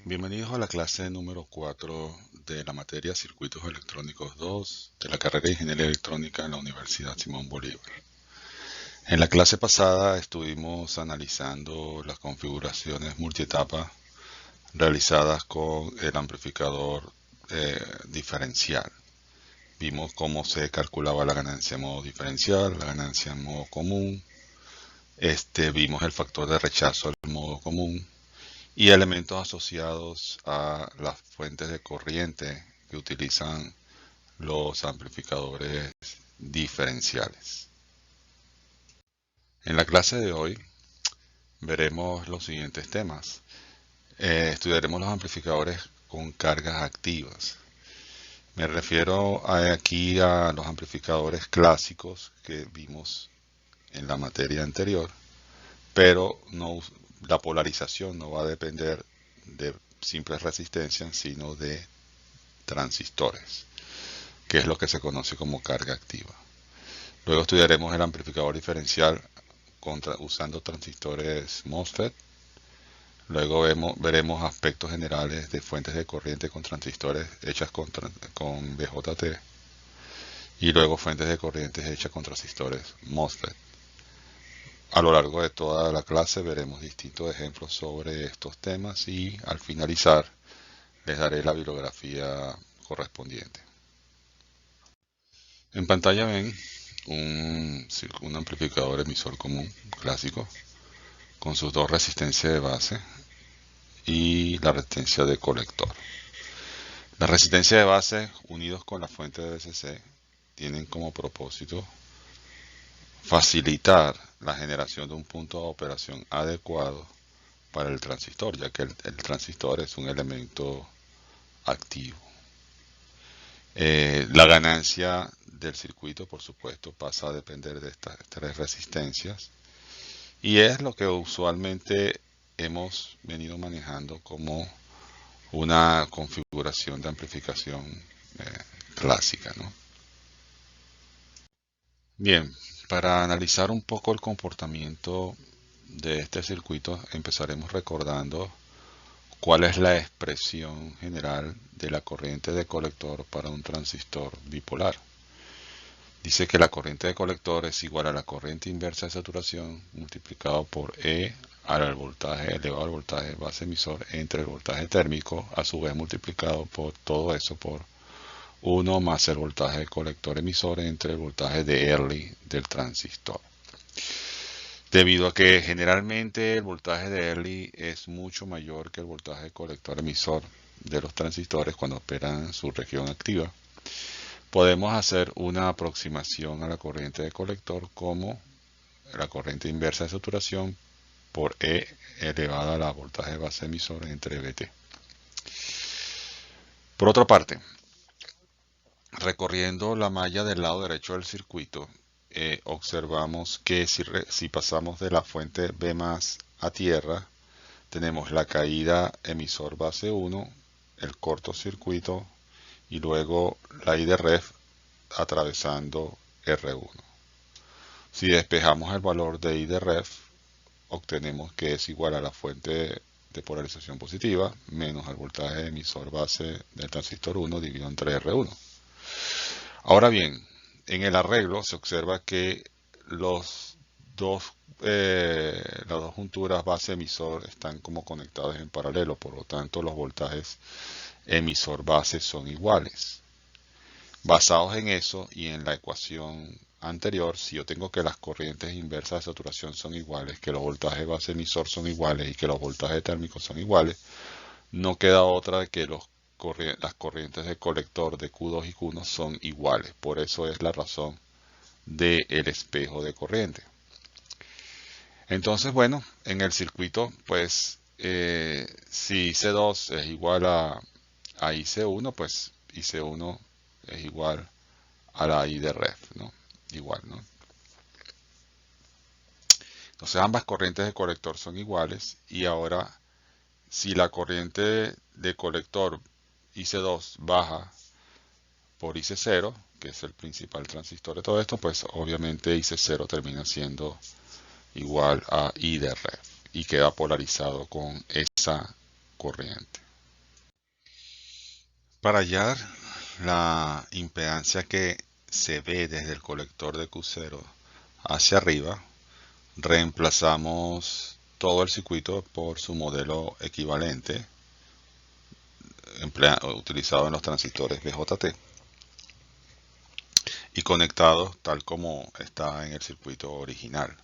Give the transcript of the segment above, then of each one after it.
Bienvenidos a la clase número 4 de la materia Circuitos Electrónicos 2 de la carrera de Ingeniería Electrónica en la Universidad Simón Bolívar. En la clase pasada estuvimos analizando las configuraciones multietapa realizadas con el amplificador diferencial. Vimos cómo se calculaba la ganancia en modo diferencial, la ganancia en modo común. Vimos el factor de rechazo al modo común y elementos asociados a las fuentes de corriente que utilizan los amplificadores diferenciales. En la clase de hoy veremos los siguientes temas. Estudiaremos los amplificadores con cargas activas. Me refiero aquí a los amplificadores clásicos que vimos en la materia anterior, pero la polarización no va a depender de simples resistencias, sino de transistores, que es lo que se conoce como carga activa. Luego estudiaremos el amplificador diferencial usando transistores MOSFET. Luego veremos aspectos generales de fuentes de corriente con transistores hechas con BJT. Y luego fuentes de corrientes hechas con transistores MOSFET. A lo largo de toda la clase veremos distintos ejemplos sobre estos temas y al finalizar les daré la bibliografía correspondiente. En pantalla ven un amplificador emisor común clásico con sus dos resistencias de base y la resistencia de colector. La resistencia de base unidos con la fuente de BCC tienen como propósito facilitar la generación de un punto de operación adecuado para el transistor, ya que el transistor es un elemento activo. La ganancia del circuito, por supuesto, pasa a depender de estas tres resistencias y es lo que usualmente hemos venido manejando como una configuración de amplificación clásica, ¿no? Bien, para analizar un poco el comportamiento de este circuito, empezaremos recordando cuál es la expresión general de la corriente de colector para un transistor bipolar. Dice que la corriente de colector es igual a la corriente inversa de saturación multiplicado por E al voltaje elevado al voltaje base emisor entre el voltaje térmico, a su vez multiplicado por todo eso por 1 más el voltaje de colector emisor entre el voltaje de Early del transistor. Debido a que generalmente el voltaje de Early es mucho mayor que el voltaje de colector emisor de los transistores cuando operan en su región activa, podemos hacer una aproximación a la corriente de colector como la corriente inversa de saturación por E elevada a la voltaje base emisor entre BT. Por otra parte, recorriendo la malla del lado derecho del circuito, observamos que si pasamos de la fuente B+ a tierra, tenemos la caída emisor base 1, el cortocircuito y luego la I de ref atravesando R1. Si despejamos el valor de I de ref, obtenemos que es igual a la fuente de polarización positiva menos el voltaje emisor base del transistor 1 dividido entre R1. Ahora bien, en el arreglo se observa que las dos junturas base emisor están como conectadas en paralelo, por lo tanto los voltajes emisor base son iguales. Basados en eso y en la ecuación anterior, si yo tengo que las corrientes inversas de saturación son iguales, que los voltajes base emisor son iguales y que los voltajes térmicos son iguales, no queda otra que las corrientes de colector de Q2 y Q1 son iguales. Por eso es la razón del espejo de corriente. Entonces, bueno, en el circuito, pues, si IC2 es igual a IC1, pues IC1 es igual a la I de ref, ¿no? Igual, ¿no? Entonces ambas corrientes de colector son iguales y ahora si la corriente de colector IC2 baja por IC0, que es el principal transistor de todo esto, pues obviamente IC0 termina siendo igual a I de ref y queda polarizado con esa corriente. Para hallar la impedancia que se ve desde el colector de Q0 hacia arriba, reemplazamos todo el circuito por su modelo equivalente utilizado en los transistores BJT y conectado tal como está en el circuito original.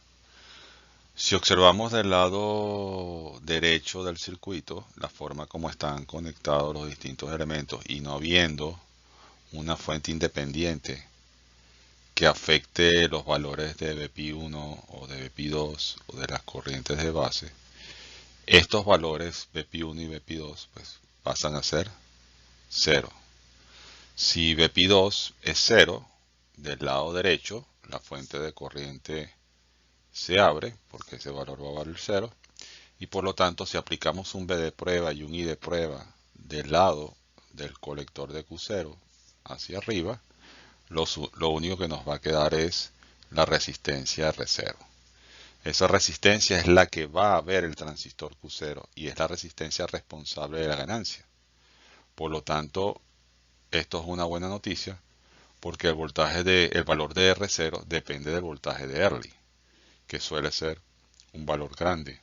Si observamos del lado derecho del circuito, la forma como están conectados los distintos elementos y no viendo una fuente independiente que afecte los valores de BP1 o de BP2 o de las corrientes de base, estos valores BP1 y BP2 pues, pasan a ser 0. Si BP2 es 0, del lado derecho la fuente de corriente se abre porque ese valor va a valer 0 y por lo tanto si aplicamos un B de prueba y un I de prueba del lado del colector de Q0 hacia arriba, lo único que nos va a quedar es la resistencia R0. Esa resistencia es la que va a ver el transistor Q0 y es la resistencia responsable de la ganancia. Por lo tanto, esto es una buena noticia porque el valor de R0 depende del voltaje de early, que suele ser un valor grande.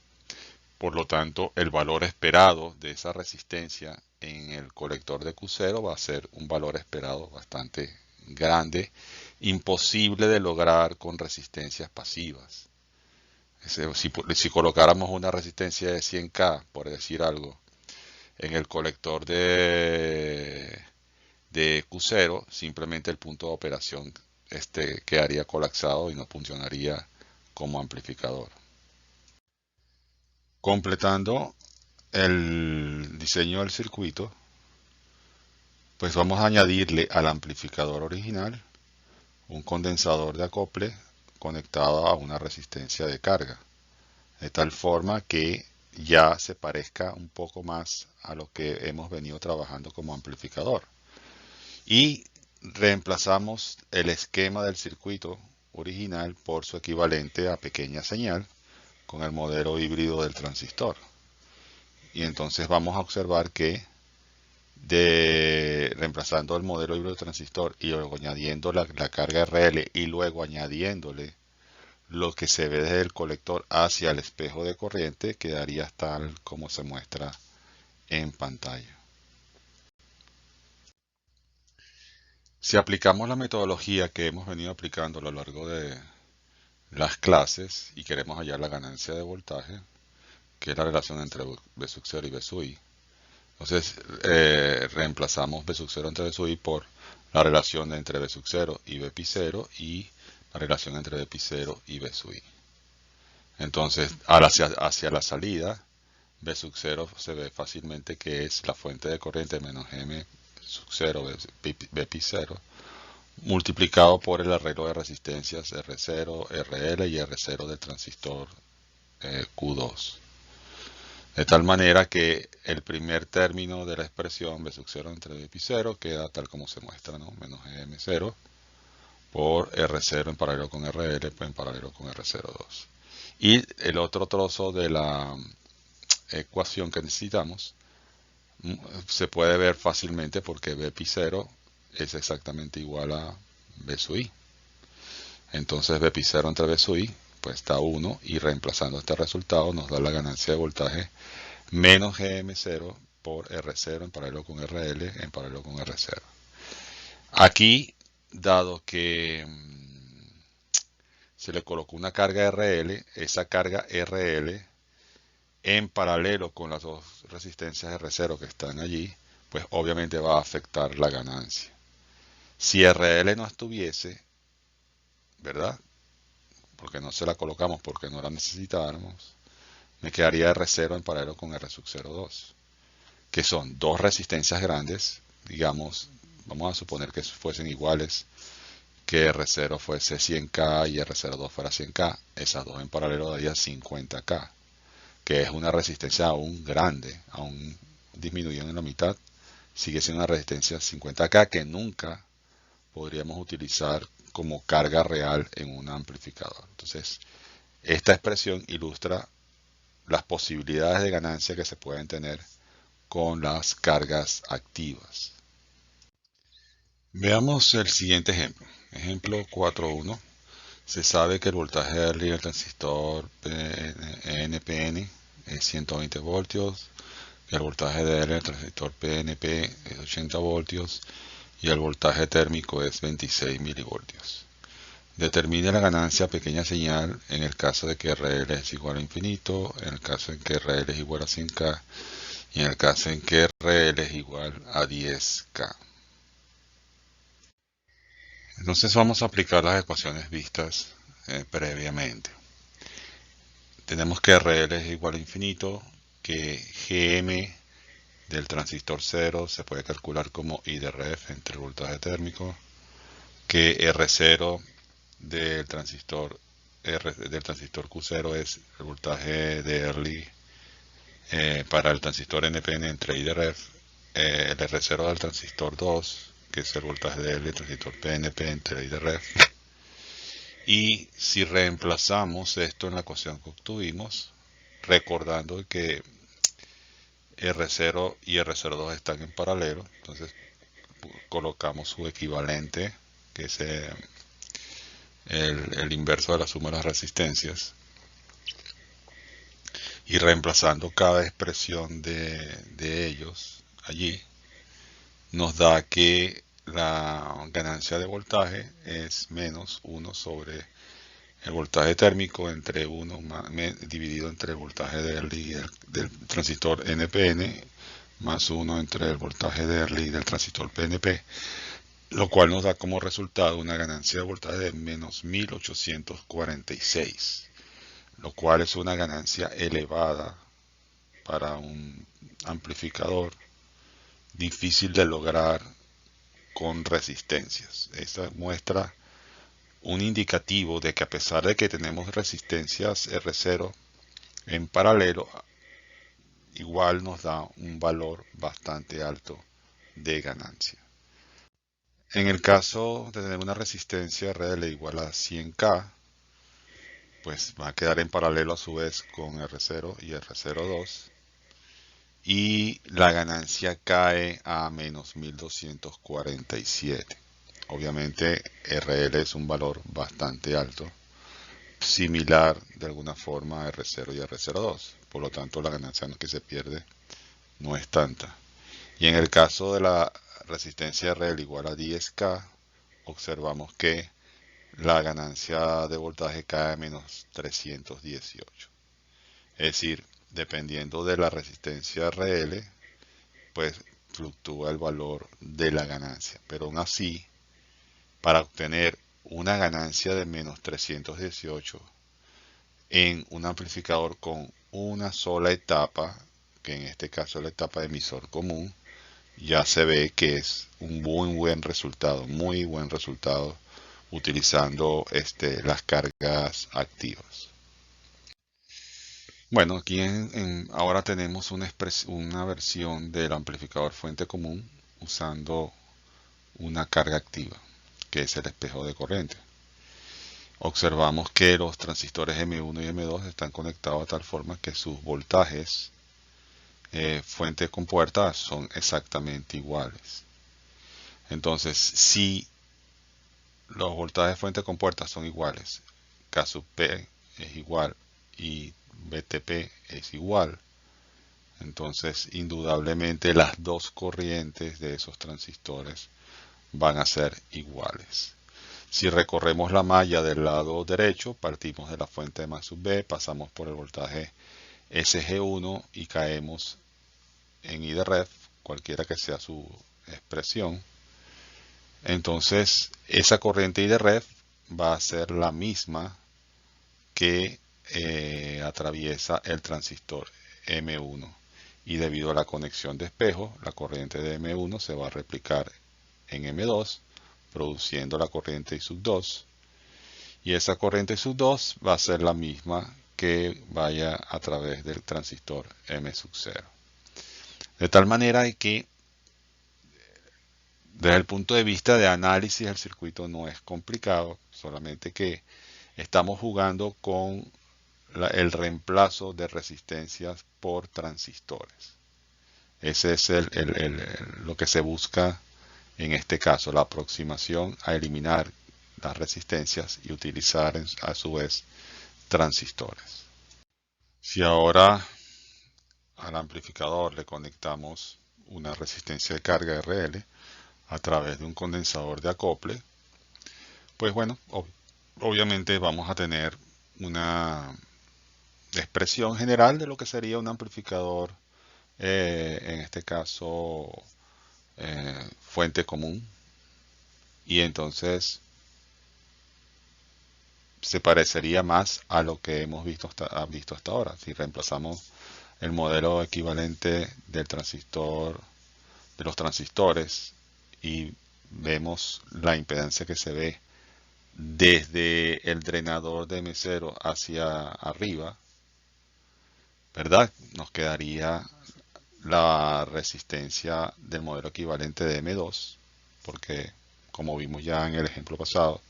Por lo tanto, el valor esperado de esa resistencia en el colector de Q0 va a ser un valor esperado bastante grande, imposible de lograr con resistencias pasivas. Si colocáramos una resistencia de 100K, por decir algo, en el colector de Q0, simplemente el punto de operación quedaría colapsado y no funcionaría como amplificador. Completando el diseño del circuito, pues vamos a añadirle al amplificador original un condensador de acople conectado a una resistencia de carga, de tal forma que ya se parezca un poco más a lo que hemos venido trabajando como amplificador. Y reemplazamos el esquema del circuito original por su equivalente a pequeña señal con el modelo híbrido del transistor. Y entonces vamos a observar que reemplazando el modelo híbrido del transistor y luego añadiendo la carga RL y luego añadiéndole lo que se ve desde el colector hacia el espejo de corriente, quedaría tal como se muestra en pantalla. Si aplicamos la metodología que hemos venido aplicando a lo largo de las clases y queremos hallar la ganancia de voltaje, que es la relación entre V sub 0 y V sub I, entonces reemplazamos V sub 0 entre V sub I por la relación entre V sub 0 y V pi 0 y la relación entre V pi 0 y V sub I. Entonces, hacia la salida, V sub 0 se ve fácilmente que es la fuente de corriente menos M sub 0 V pi 0 multiplicado por el arreglo de resistencias R0, RL y R0 del transistor Q2. De tal manera que el primer término de la expresión V sub 0 entre V pi 0 queda tal como se muestra, ¿no? Menos M0 por R0 en paralelo con RL en paralelo con R02. Y el otro trozo de la ecuación que necesitamos se puede ver fácilmente porque V pi 0 es exactamente igual a V sub I. Entonces V pi 0 entre V sub I pues da 1 y reemplazando este resultado nos da la ganancia de voltaje menos GM0 por R0 en paralelo con RL en paralelo con R0. Aquí, dado que se le colocó una carga RL, esa carga RL en paralelo con las dos resistencias R0 que están allí, pues obviamente va a afectar la ganancia. Si RL no estuviese, ¿verdad? Porque no se la colocamos porque no la necesitáramos, me quedaría R0 en paralelo con R sub 02, que son dos resistencias grandes, digamos, vamos a suponer que fuesen iguales, que R0 fuese 100K y R02 fuera 100K, esas dos en paralelo darían 50K, que es una resistencia aún grande, aún disminuyendo en la mitad, sigue siendo una resistencia 50K que nunca podríamos utilizar como carga real en un amplificador. Entonces, esta expresión ilustra las posibilidades de ganancia que se pueden tener con las cargas activas. Veamos el siguiente ejemplo. Ejemplo 4.1. Se sabe que el voltaje de arriba del transistor NPN es 120 voltios, que el voltaje de L del transistor PNP es 80 voltios y el voltaje térmico es 26 milivoltios. Determine la ganancia pequeña señal en el caso de que RL es igual a infinito, en el caso en que RL es igual a 100K y en el caso en que RL es igual a 10K. Entonces vamos a aplicar las ecuaciones vistas previamente. Tenemos que RL es igual a infinito, que GM del transistor 0 se puede calcular como I de ref entre el voltaje térmico, que R0 del transistor Q0 es el voltaje de early para el transistor NPN entre I de ref, el R0 del transistor 2, que es el voltaje de early del transistor PNP entre I de ref. Y si reemplazamos esto en la ecuación que obtuvimos, recordando que R0 y R02 están en paralelo, entonces colocamos su equivalente, que es el inverso de la suma de las resistencias, y reemplazando cada expresión de ellos allí, nos da que la ganancia de voltaje es menos 1 sobre el voltaje térmico entre 1 dividido entre el voltaje del transistor NPN más 1 entre el voltaje de early del transistor PNP, lo cual nos da como resultado una ganancia de voltaje de menos 1846, lo cual es una ganancia elevada para un amplificador, difícil de lograr con resistencias. Esta muestra un indicativo de que a pesar de que tenemos resistencias R0 en paralelo, igual nos da un valor bastante alto de ganancia. En el caso de tener una resistencia RL igual a 100K, pues va a quedar en paralelo a su vez con R0 y R02 y la ganancia cae a menos 1247. Obviamente RL es un valor bastante alto, similar de alguna forma a R0 y R02, por lo tanto la ganancia que se pierde no es tanta. Y en el caso de la resistencia RL igual a 10K, observamos que la ganancia de voltaje cae a menos 318. Es decir, dependiendo de la resistencia RL, pues fluctúa el valor de la ganancia. Pero aún así, para obtener una ganancia de menos 318 en un amplificador con una sola etapa, que en este caso es la etapa de emisor común, ya se ve que es un muy buen resultado utilizando las cargas activas. Bueno, aquí ahora tenemos una versión del amplificador fuente común usando una carga activa, que es el espejo de corriente. Observamos que los transistores M1 y M2 están conectados de tal forma que sus voltajes fuente con puerta son exactamente iguales. Entonces, si los voltajes fuente con puerta son iguales, K sub P es igual y BTP es igual, entonces indudablemente las dos corrientes de esos transistores van a ser iguales. Si recorremos la malla del lado derecho, partimos de la fuente de más sub B, pasamos por el voltaje SG1 y caemos en I de ref, cualquiera que sea su expresión. Entonces, esa corriente I de ref va a ser la misma que atraviesa el transistor M1. Y debido a la conexión de espejo, la corriente de M1 se va a replicar en M2, produciendo la corriente I sub 2. Y esa corriente I sub 2 va a ser la misma que vaya a través del transistor M sub 0. De tal manera que desde el punto de vista de análisis el circuito no es complicado, solamente que estamos jugando con el reemplazo de resistencias por transistores. Ese es lo que se busca En este caso, la aproximación a eliminar las resistencias y utilizar a su vez transistores. Si ahora al amplificador le conectamos una resistencia de carga RL a través de un condensador de acople, pues bueno, obviamente vamos a tener una expresión general de lo que sería un amplificador, en este caso fuente común, y entonces se parecería más a lo que hemos visto hasta ahora. Si reemplazamos el modelo equivalente del transistor, de los transistores, y vemos la impedancia que se ve desde el drenador de M0 hacia arriba, ¿verdad? Nos quedaría la resistencia del modelo equivalente de M2, porque como vimos ya en el ejemplo pasado,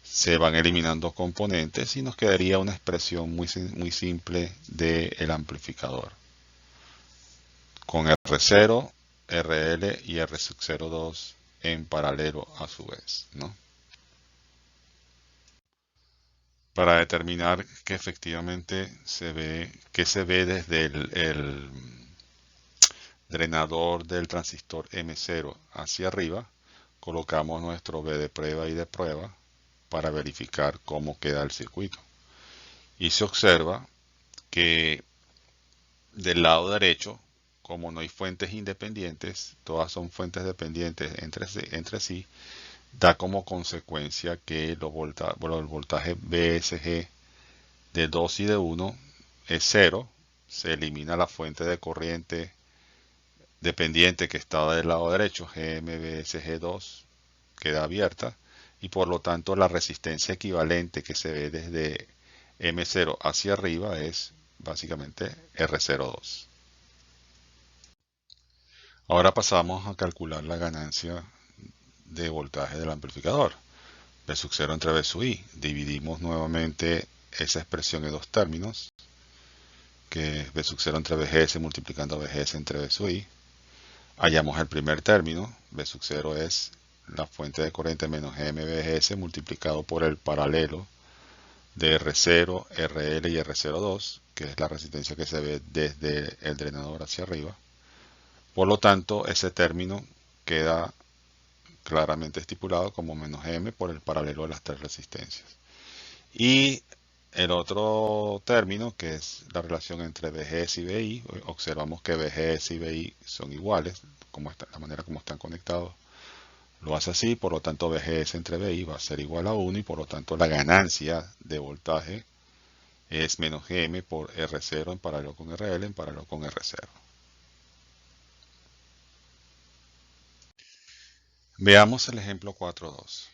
se van eliminando componentes y nos quedaría una expresión muy simple del amplificador, con R0, RL y R sub 02 en paralelo a su vez, ¿no? Para determinar que efectivamente se ve desde el drenador del transistor M0 hacia arriba, colocamos nuestro B de prueba y de prueba para verificar cómo queda el circuito. Y se observa que del lado derecho, como no hay fuentes independientes, todas son fuentes dependientes entre sí, da como consecuencia que el voltaje VSG de 2 y de 1 es cero. Se elimina la fuente de corriente dependiente que estaba del lado derecho, GMVSG2, queda abierta, y por lo tanto la resistencia equivalente que se ve desde M0 hacia arriba es básicamente R02. Ahora pasamos a calcular la ganancia de voltaje del amplificador. V sub 0 entre V sub I. Dividimos nuevamente esa expresión en dos términos, que es V sub 0 entre VGS multiplicando VGS entre V sub I. Hallamos el primer término, V sub 0 es la fuente de corriente menos MVGS multiplicado por el paralelo de R0, RL y R02, que es la resistencia que se ve desde el drenador hacia arriba. Por lo tanto, ese término queda claramente estipulado como menos M por el paralelo de las tres resistencias. Y el otro término, que es la relación entre VGS y VI, observamos que VGS y VI son iguales, la manera como están conectados lo hace así, por lo tanto VGS entre VI va a ser igual a 1 y por lo tanto la ganancia de voltaje es menos Gm por R0 en paralelo con RL en paralelo con R0. Veamos el ejemplo 4.2.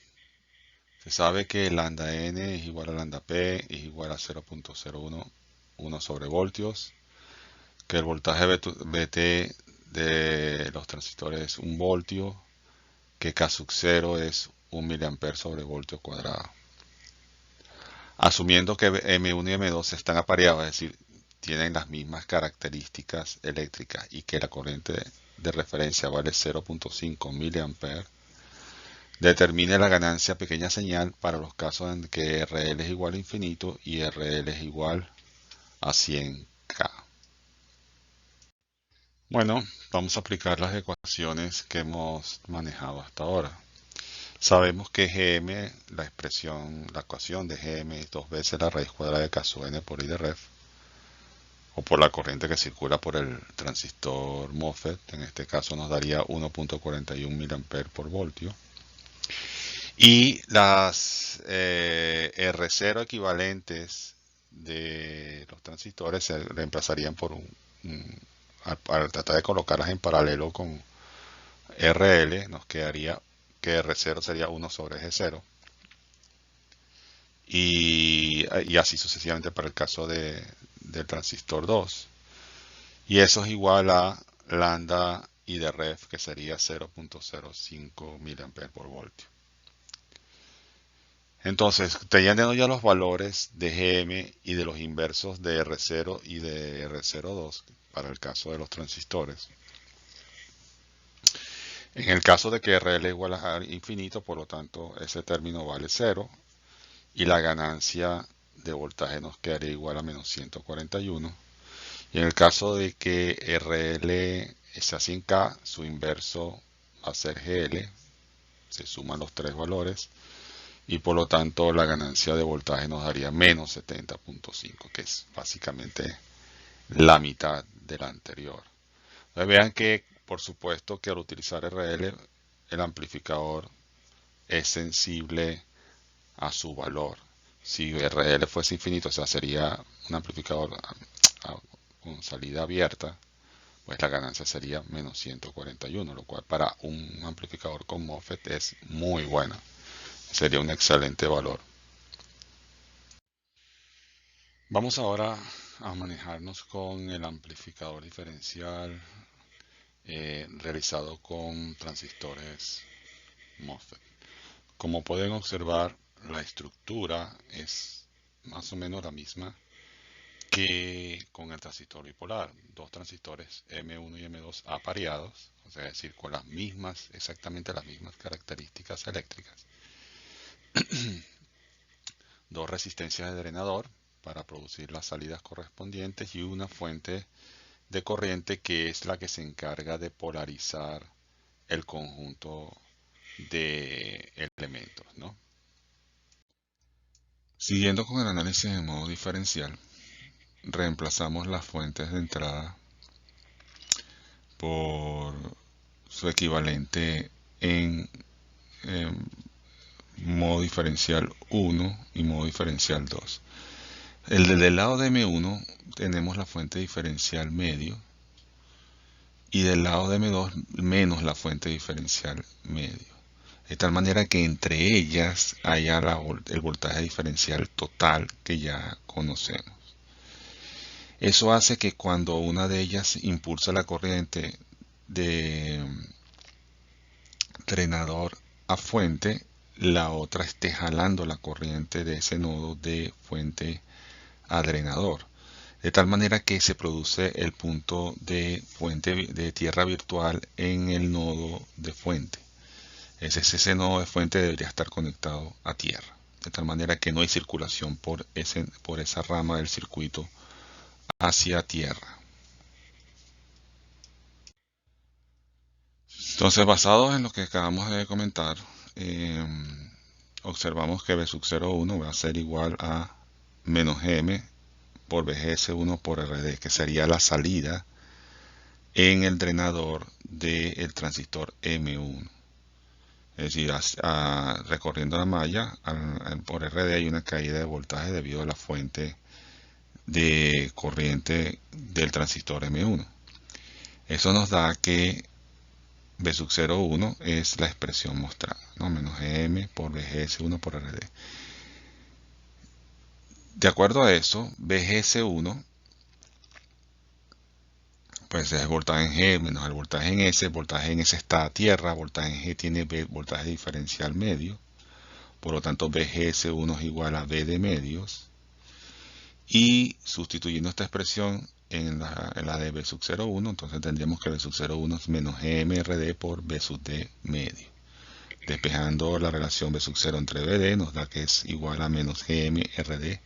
Se sabe que lambda n es igual a lambda p es igual a 0.011 sobre voltios, que el voltaje Vt de los transistores es 1 voltio, que K sub 0 es 1 miliamper sobre voltio cuadrado. Asumiendo que M1 y M2 están apareados, es decir, tienen las mismas características eléctricas y que la corriente de referencia vale 0.5 miliamper, determine la ganancia pequeña señal para los casos en que RL es igual a infinito y RL es igual a 100K. Bueno, vamos a aplicar las ecuaciones que hemos manejado hasta ahora. Sabemos que Gm, la ecuación de Gm es 2 veces la raíz cuadrada de K sub n por I de ref, o por la corriente que circula por el transistor MOSFET. En este caso nos daría 1.41 mA por voltio. Y las R0 equivalentes de los transistores se reemplazarían por al tratar de colocarlas en paralelo con RL, nos quedaría que R0 sería 1 sobre G0. Y así sucesivamente para el caso del transistor 2. Y eso es igual a lambda I de ref, que sería 0.05 mA por voltio. Entonces, teniendo ya los valores de Gm y de los inversos de R0 y de R02 para el caso de los transistores, En el caso de que RL igual a infinito, por lo tanto, ese término vale cero y la ganancia de voltaje nos quedaría igual a menos 141. Y en el caso de que RL sea sin K, su inverso va a ser GL, se suman los tres valores y por lo tanto la ganancia de voltaje nos daría menos 70.5, que es básicamente la mitad de la anterior. Entonces vean que por supuesto que al utilizar RL el amplificador es sensible a su valor. Si RL fuese infinito, o sea, sería un amplificador con salida abierta, pues la ganancia sería menos 141, lo cual para un amplificador con MOSFET es muy buena. Sería un excelente valor. Vamos ahora a manejarnos con el amplificador diferencial realizado con transistores MOSFET. Como pueden observar, la estructura es más o menos la misma que con el transistor bipolar. Dos transistores M1 y M2 apareados, o sea, es decir, con las mismas, exactamente las mismas características eléctricas. Dos resistencias de drenador para producir las salidas correspondientes y una fuente de corriente que es la que se encarga de polarizar el conjunto de elementos, ¿no? Siguiendo con el análisis en modo diferencial, reemplazamos las fuentes de entrada por su equivalente en modo diferencial 1 y modo diferencial 2. Del lado de M1 tenemos la fuente diferencial medio y del lado de M2 menos la fuente diferencial medio. De tal manera que entre ellas haya el voltaje diferencial total que ya conocemos. Eso hace que cuando una de ellas impulsa la corriente de drenador a fuente, la otra esté jalando la corriente de ese nodo de fuente a drenador. De tal manera que se produce el punto de fuente de tierra virtual en el nodo de fuente. Ese nodo de fuente debería estar conectado a tierra. De tal manera que no hay circulación por esa rama del circuito hacia tierra. Entonces, basados en lo que acabamos de comentar, eh, observamos que B sub 0,1 va a ser igual a menos M por BGS1 por RD, que sería la salida en el drenador del transistor M1. Es decir, recorriendo la malla, por RD hay una caída de voltaje debido a la fuente de corriente del transistor M1. Eso nos da que B sub 0,1 es la expresión mostrada, ¿no? Menos M por BGS1 por RD. De acuerdo a eso, BGS1 pues es voltaje en G menos el voltaje en S. Voltaje en S está a tierra, voltaje en G tiene voltaje diferencial medio. Por lo tanto, BGS1 es igual a B de medios. Y sustituyendo esta expresión en la de B sub 0,1, entonces tendríamos que B sub 0,1 es menos GMRD por B sub D medio. Despejando la relación B sub 0 entre BD nos da que es igual a menos GMRD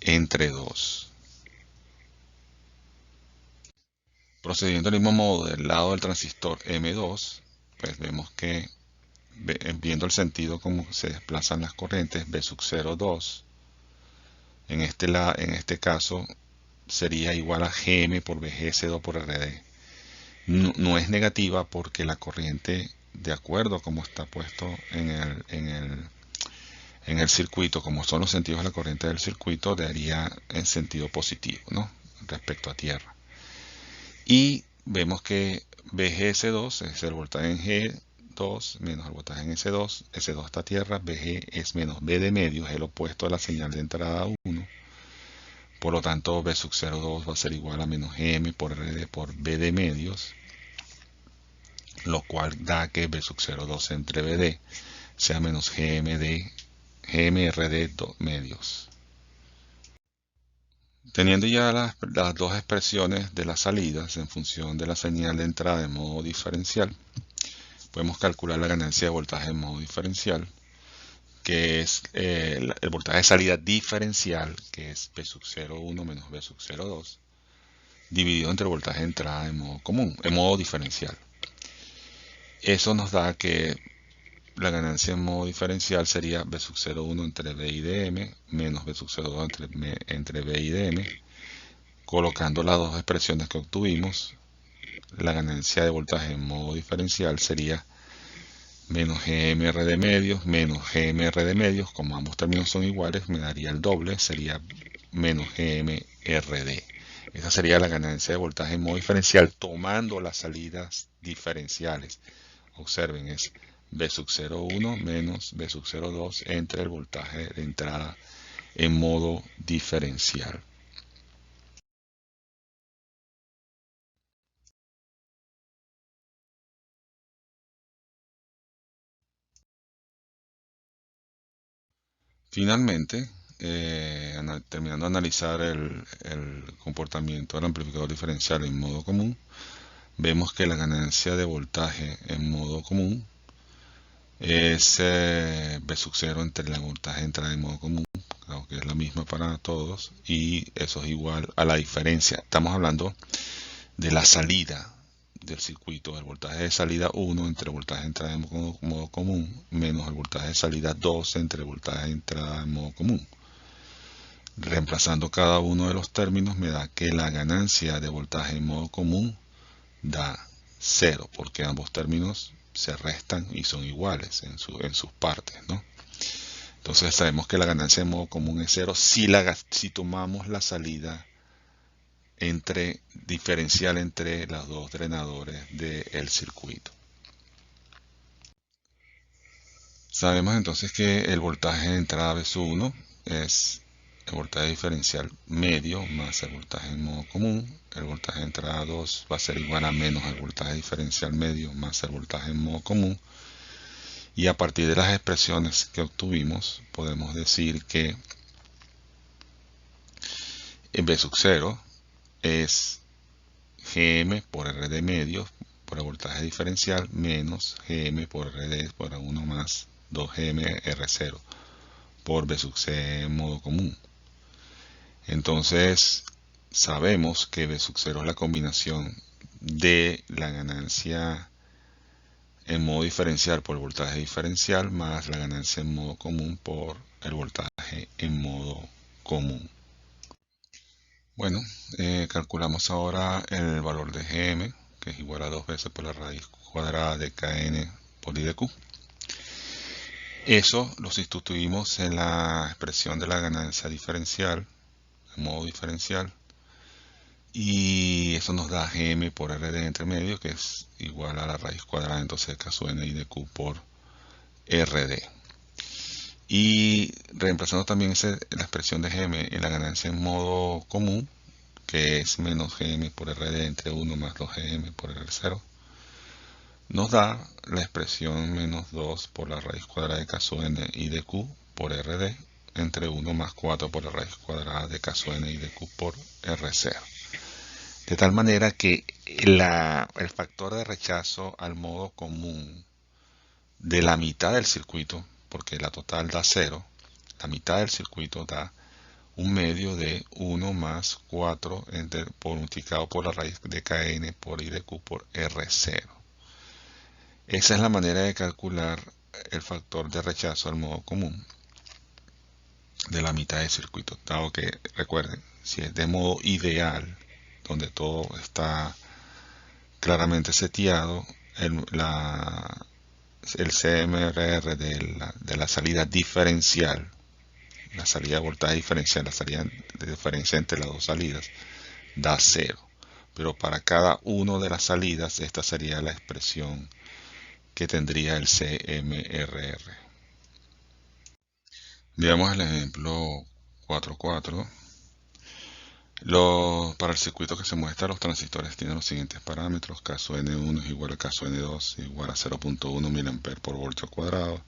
entre 2. Procediendo del mismo modo del lado del transistor M2, pues vemos que viendo el sentido como se desplazan las corrientes, B sub 0,2 en este caso sería igual a Gm por Bgs2 por Rd. No es negativa porque la corriente, de acuerdo como está puesto en el circuito, como son los sentidos de la corriente del circuito, daría en sentido positivo, ¿no? Respecto a tierra. Y vemos que Bgs2 es el voltaje en G2 menos el voltaje en S2. S2 está a tierra, Bg es menos B de medio, es el opuesto a la señal de entrada 1. Por lo tanto, B sub 0,2 va a ser igual a menos Gm por Rd por B de medios, lo cual da que B sub 0,2 entre Bd sea menos GMRD medios. Teniendo ya las dos expresiones de las salidas en función de la señal de entrada en modo diferencial, podemos calcular la ganancia de voltaje en modo diferencial, que es el voltaje de salida diferencial, que es V sub 0,1 menos V sub 0,2, dividido entre el voltaje de entrada en modo común, en modo diferencial. Eso nos da que la ganancia en modo diferencial sería V sub 0,1 entre V y dm menos V sub 0,2 entre V y dm. Colocando las dos expresiones que obtuvimos, la ganancia de voltaje en modo diferencial sería menos GMR de medios menos GMR de medios. Como ambos términos son iguales, me daría el doble, sería menos GMRD. Esa sería la ganancia de voltaje en modo diferencial tomando las salidas diferenciales. Observen, es V sub 0,1 menos V sub 0,2 entre el voltaje de entrada en modo diferencial. Finalmente, terminando de analizar el comportamiento del amplificador diferencial en modo común, vemos que la ganancia de voltaje en modo común es V sub 0 entre la voltaje de entrada en modo común, creo que es la misma para todos, y eso es igual a la diferencia. Estamos hablando de la salida del circuito, el voltaje de salida 1 entre el voltaje de entrada en modo común menos el voltaje de salida 2 entre el voltaje de entrada en modo común. Reemplazando cada uno de los términos me da que la ganancia de voltaje en modo común da 0, porque ambos términos se restan y son iguales en sus partes, ¿no? Entonces sabemos que la ganancia en modo común es 0 si tomamos la salida diferencial entre los dos drenadores del circuito. Sabemos entonces que el voltaje de entrada V1 es el voltaje diferencial medio más el voltaje en modo común. El voltaje de entrada 2 va a ser igual a menos el voltaje diferencial medio más el voltaje en modo común. Y a partir de las expresiones que obtuvimos, podemos decir que en V sub 0 es Gm por R de medios por el voltaje diferencial menos Gm por RD por 1 más 2Gm R0 por V sub C en modo común. Entonces sabemos que V sub 0 es la combinación de la ganancia en modo diferencial por el voltaje diferencial más la ganancia en modo común por el voltaje en modo común. Bueno, calculamos ahora el valor de Gm, que es igual a 2 veces por la raíz cuadrada de Kn por I de Q. Eso lo sustituimos en la expresión de la ganancia diferencial, en modo diferencial, y eso nos da Gm por Rd entre medio, que es igual a la raíz cuadrada entonces de K sub n I de Q por Rd. Y reemplazando también la expresión de Gm en la ganancia en modo común, que es menos Gm por Rd entre 1 más 2 Gm por R0, nos da la expresión menos 2 por la raíz cuadrada de K sub n I de Q por Rd entre 1 más 4 por la raíz cuadrada de K sub n I de Q por R0. De tal manera que el factor de rechazo al modo común de la mitad del circuito, porque la total da 0, la mitad del circuito da un medio de 1 más 4 multiplicado por la raíz de Kn por I de Q por R0. Esa es la manera de calcular el factor de rechazo al modo común de la mitad del circuito, dado que, recuerden, si es de modo ideal, donde todo está claramente seteado, el CMRR de la salida diferencial, la salida de voltaje diferencial, la salida de diferencia entre las dos salidas, da 0. Pero para cada una de las salidas, esta sería la expresión que tendría el CMRR. Veamos el ejemplo 4.4. Para el circuito que se muestra, los transistores tienen los siguientes parámetros. K sub N1 es igual a K sub N2 igual a 0.1 mA por voltio cuadrado.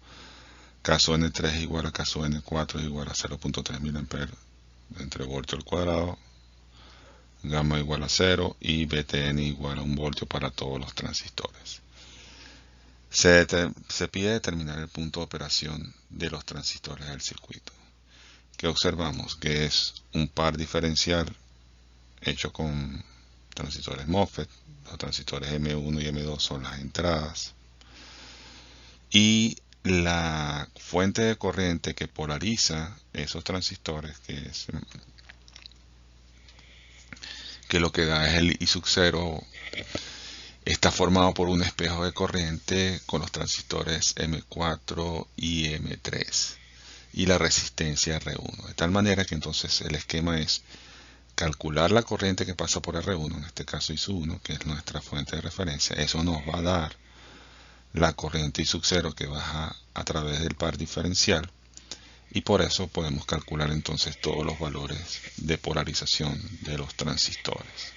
K sub N3 es igual a K sub N4 es igual a 0.3 mA entre voltio al cuadrado. Gamma igual a 0 y BTN igual a 1 voltio para todos los transistores. Se pide determinar el punto de operación de los transistores del circuito. ¿Qué observamos? Que es un par diferencial hecho con transistores MOSFET. Los transistores M1 y M2 son las entradas. Y la fuente de corriente que polariza esos transistores, que lo que da es el I sub 0, está formado por un espejo de corriente con los transistores M4 y M3 y la resistencia R1. De tal manera que entonces el esquema es calcular la corriente que pasa por R1, en este caso I sub 1, que es nuestra fuente de referencia. Eso nos va a dar la corriente I sub 0 que baja a través del par diferencial, y por eso podemos calcular entonces todos los valores de polarización de los transistores.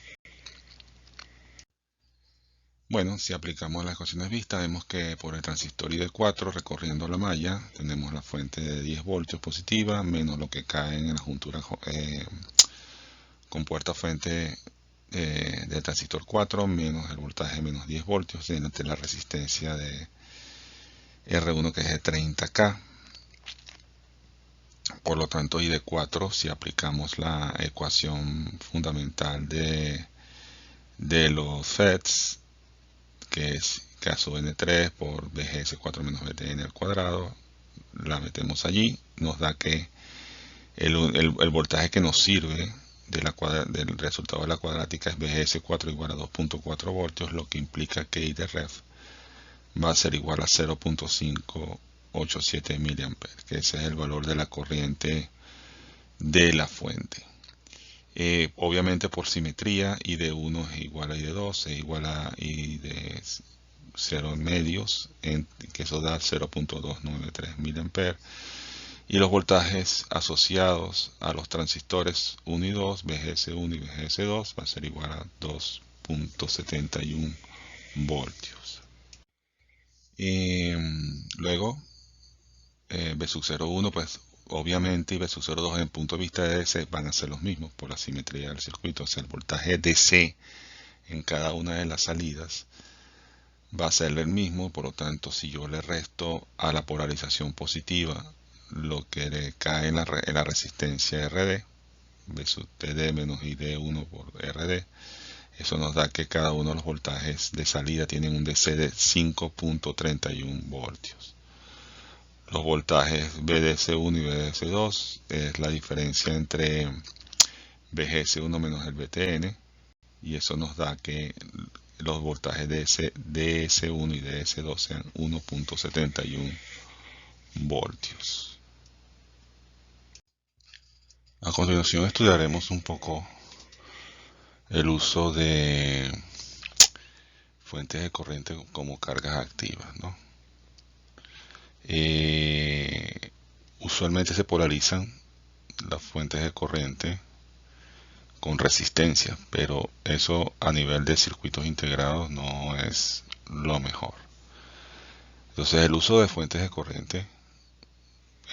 Bueno, si aplicamos las ecuaciones vistas, vemos que por el transistor ID4 recorriendo la malla tenemos la fuente de 10 voltios positiva menos lo que cae en la juntura con puerta fuente del transistor 4 menos el voltaje menos 10 voltios entre la resistencia de R1 que es de 30K. Por lo tanto, ID4, si aplicamos la ecuación fundamental de los FETs, que es K sub N3 por BGS4 menos BTN al cuadrado, la metemos allí, nos da que el voltaje que nos sirve del resultado de la cuadrática es BGS4 igual a 2.4 voltios, lo que implica que I de ref va a ser igual a 0.587 mA, que ese es el valor de la corriente de la fuente. Obviamente por simetría, I de 1 es igual a I de 2, es igual a I de 0 en medios, que eso da 0.293 mA. Y los voltajes asociados a los transistores 1 y 2, BGS1 y BGS2, va a ser igual a 2.71 voltios. Luego, B sub 0.1, pues obviamente, y B sub 0.2 en el punto de vista de DC van a ser los mismos por la simetría del circuito. O sea, el voltaje DC en cada una de las salidas va a ser el mismo. Por lo tanto, si yo le resto a la polarización positiva lo que le cae en la resistencia RD, B sub TD menos ID1 por RD, eso nos da que cada uno de los voltajes de salida tienen un DC de 5.31 voltios. Los voltajes BDS1 y BDS2 es la diferencia entre BGS1 menos el BTN, y eso nos da que los voltajes de DS1 y DS2 sean 1.71 voltios. A continuación estudiaremos un poco el uso de fuentes de corriente como cargas activas, ¿no? Usualmente se polarizan las fuentes de corriente con resistencia, pero eso a nivel de circuitos integrados no es lo mejor. Entonces el uso de fuentes de corriente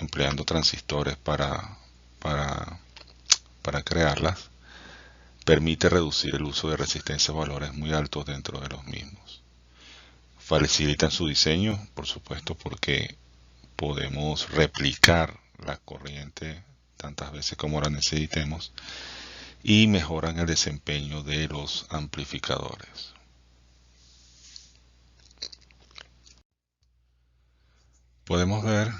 empleando transistores para crearlas permite reducir el uso de resistencia a valores muy altos dentro de los mismos. Facilitan su diseño, por supuesto, porque podemos replicar la corriente tantas veces como la necesitemos, y mejoran el desempeño de los amplificadores. Podemos ver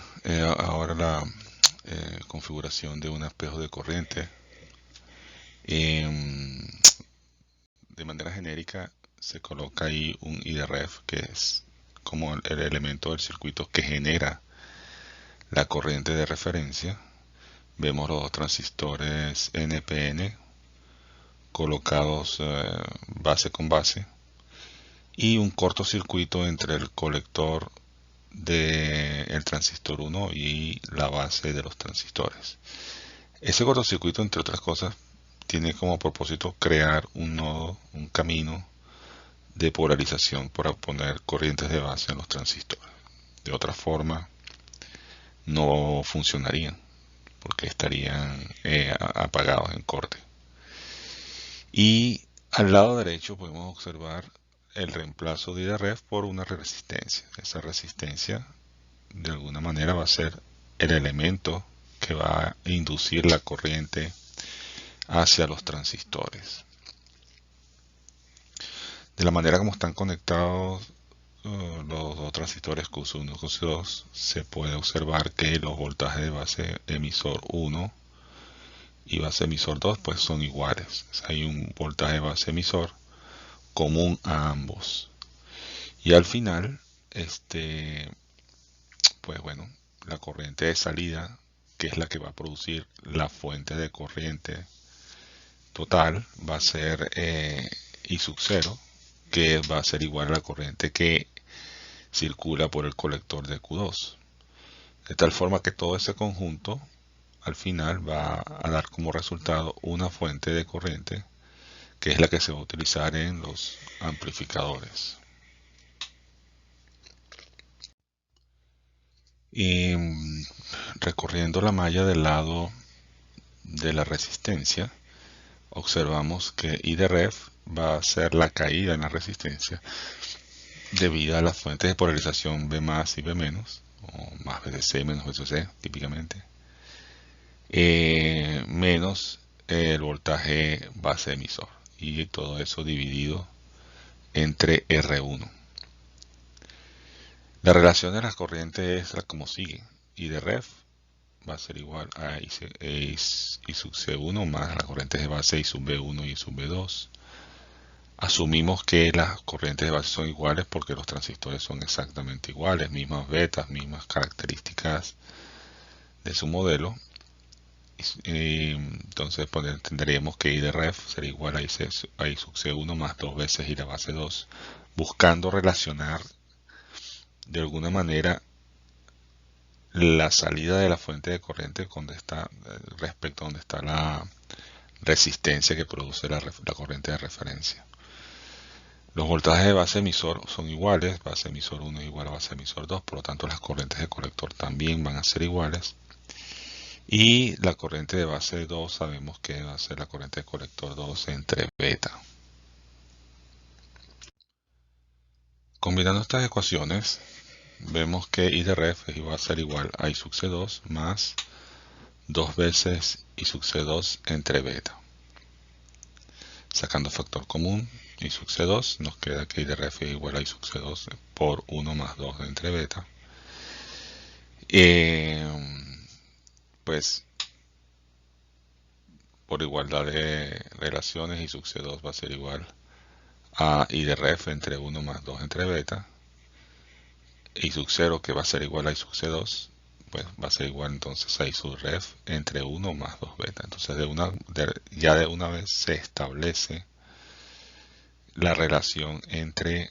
ahora la configuración de un espejo de corriente. De manera genérica se coloca ahí un IDRF, que es como el elemento del circuito que genera la corriente de referencia. Vemos los transistores NPN colocados base con base, y un cortocircuito entre el colector del transistor 1 y la base de los transistores. Ese cortocircuito, entre otras cosas, tiene como propósito crear un nodo, un camino de polarización para poner corrientes de base en los transistores. De otra forma, no funcionarían, porque estarían apagados en corte. Y al lado derecho podemos observar el reemplazo de I de ref por una resistencia. Esa resistencia de alguna manera va a ser el elemento que va a inducir la corriente hacia los transistores. De la manera como están conectados los dos transistores Q1 y Q2, se puede observar que los voltajes de base emisor 1 y base emisor 2 pues son iguales. Hay un voltaje base emisor común a ambos. Y al final, pues bueno, la corriente de salida, que es la que va a producir la fuente de corriente total, va a ser I sub 0, que va a ser igual a la corriente que circula por el colector de Q2. De tal forma que todo ese conjunto al final va a dar como resultado una fuente de corriente que es la que se va a utilizar en los amplificadores. Y recorriendo la malla del lado de la resistencia, observamos que I de ref va a ser la caída en la resistencia debido a las fuentes de polarización B más y B menos, o más VDC menos VDC típicamente, menos el voltaje base emisor, y todo eso dividido entre R1. La relación de las corrientes es como sigue: I de ref va a ser igual a I sub C1 más las corrientes de base I sub B1 y I sub B2. Asumimos que las corrientes de base son iguales porque los transistores son exactamente iguales, mismas betas, mismas características de su modelo. Entonces tendríamos que I de ref sería igual a I sub C1 más 2 veces I la base 2, buscando relacionar de alguna manera la salida de la fuente de corriente respecto a donde está la resistencia que produce la corriente de referencia. Los voltajes de base emisor son iguales, base emisor 1 es igual a base emisor 2, por lo tanto las corrientes de colector también van a ser iguales. Y la corriente de base 2 sabemos que va a ser la corriente de colector 2 entre beta. Combinando estas ecuaciones, vemos que I de ref va a ser igual a I sub C2 más 2 veces I sub C2 entre beta. Sacando factor común, I sub C2, nos queda que I de ref es igual a I sub C2 por 1 más 2 entre beta. Pues por igualdad de relaciones, I sub C2 va a ser igual a I de ref entre 1 más 2 entre beta. I sub 0, que va a ser igual a I sub C2, pues va a ser igual entonces a I sub ref entre 1 más 2 beta. Entonces ya de una vez se establece la relación entre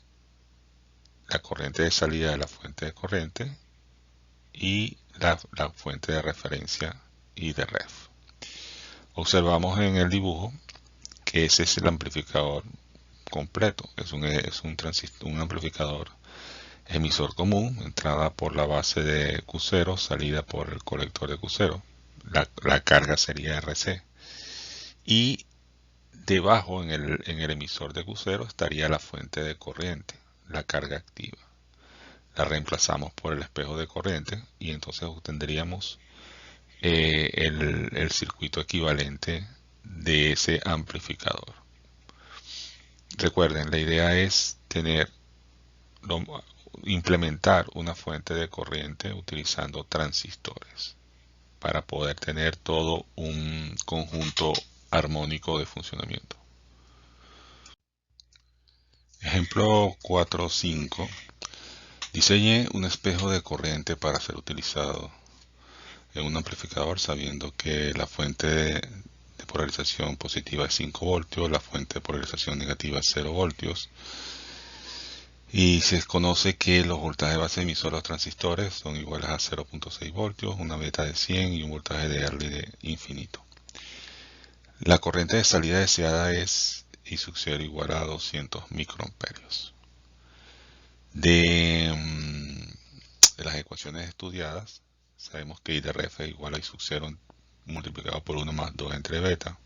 la corriente de salida de la fuente de corriente y la fuente de referencia I de ref. Observamos en el dibujo que ese es el amplificador completo. Es un amplificador emisor común, entrada por la base de Q0, salida por el colector de Q0. La carga sería RC. Y debajo en el emisor de Q0 estaría la fuente de corriente, la carga activa. La reemplazamos por el espejo de corriente y entonces obtendríamos el circuito equivalente de ese amplificador. Recuerden, la idea es implementar una fuente de corriente utilizando transistores para poder tener todo un conjunto armónico de funcionamiento. Ejemplo 4.5. Diseñe un espejo de corriente para ser utilizado en un amplificador sabiendo que la fuente de polarización positiva es 5 voltios, la fuente de polarización negativa es 0 voltios. Y se conoce que los voltajes de base emisor de los transistores son iguales a 0.6 voltios, una beta de 100 y un voltaje de early de infinito. La corriente de salida deseada es I sub 0 igual a 200 microamperios. De las ecuaciones estudiadas, sabemos que I de ref es igual a I sub 0 multiplicado por 1 más 2 entre beta.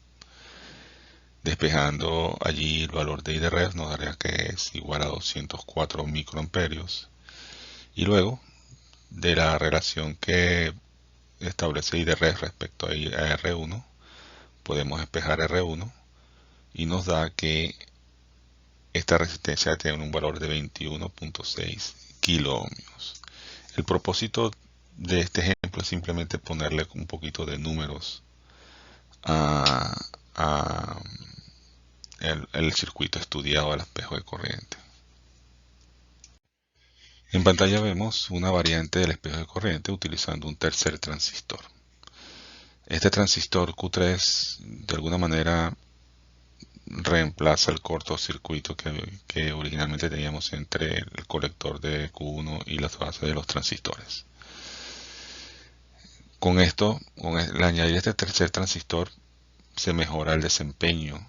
Despejando allí el valor de I de ref nos daría que es igual a 204 microamperios. Y luego de la relación que establece I de ref respecto a R1, podemos despejar R1 y nos da que esta resistencia tiene un valor de 21.6 kilo ohmios. El propósito de este ejemplo es simplemente ponerle un poquito de números a, a el circuito estudiado al espejo de corriente. En pantalla vemos una variante del espejo de corriente utilizando un tercer transistor. Este transistor Q3 de alguna manera reemplaza el cortocircuito que originalmente teníamos entre el colector de Q1 y las bases de los transistores. Con esto, al añadir este tercer transistor, se mejora el desempeño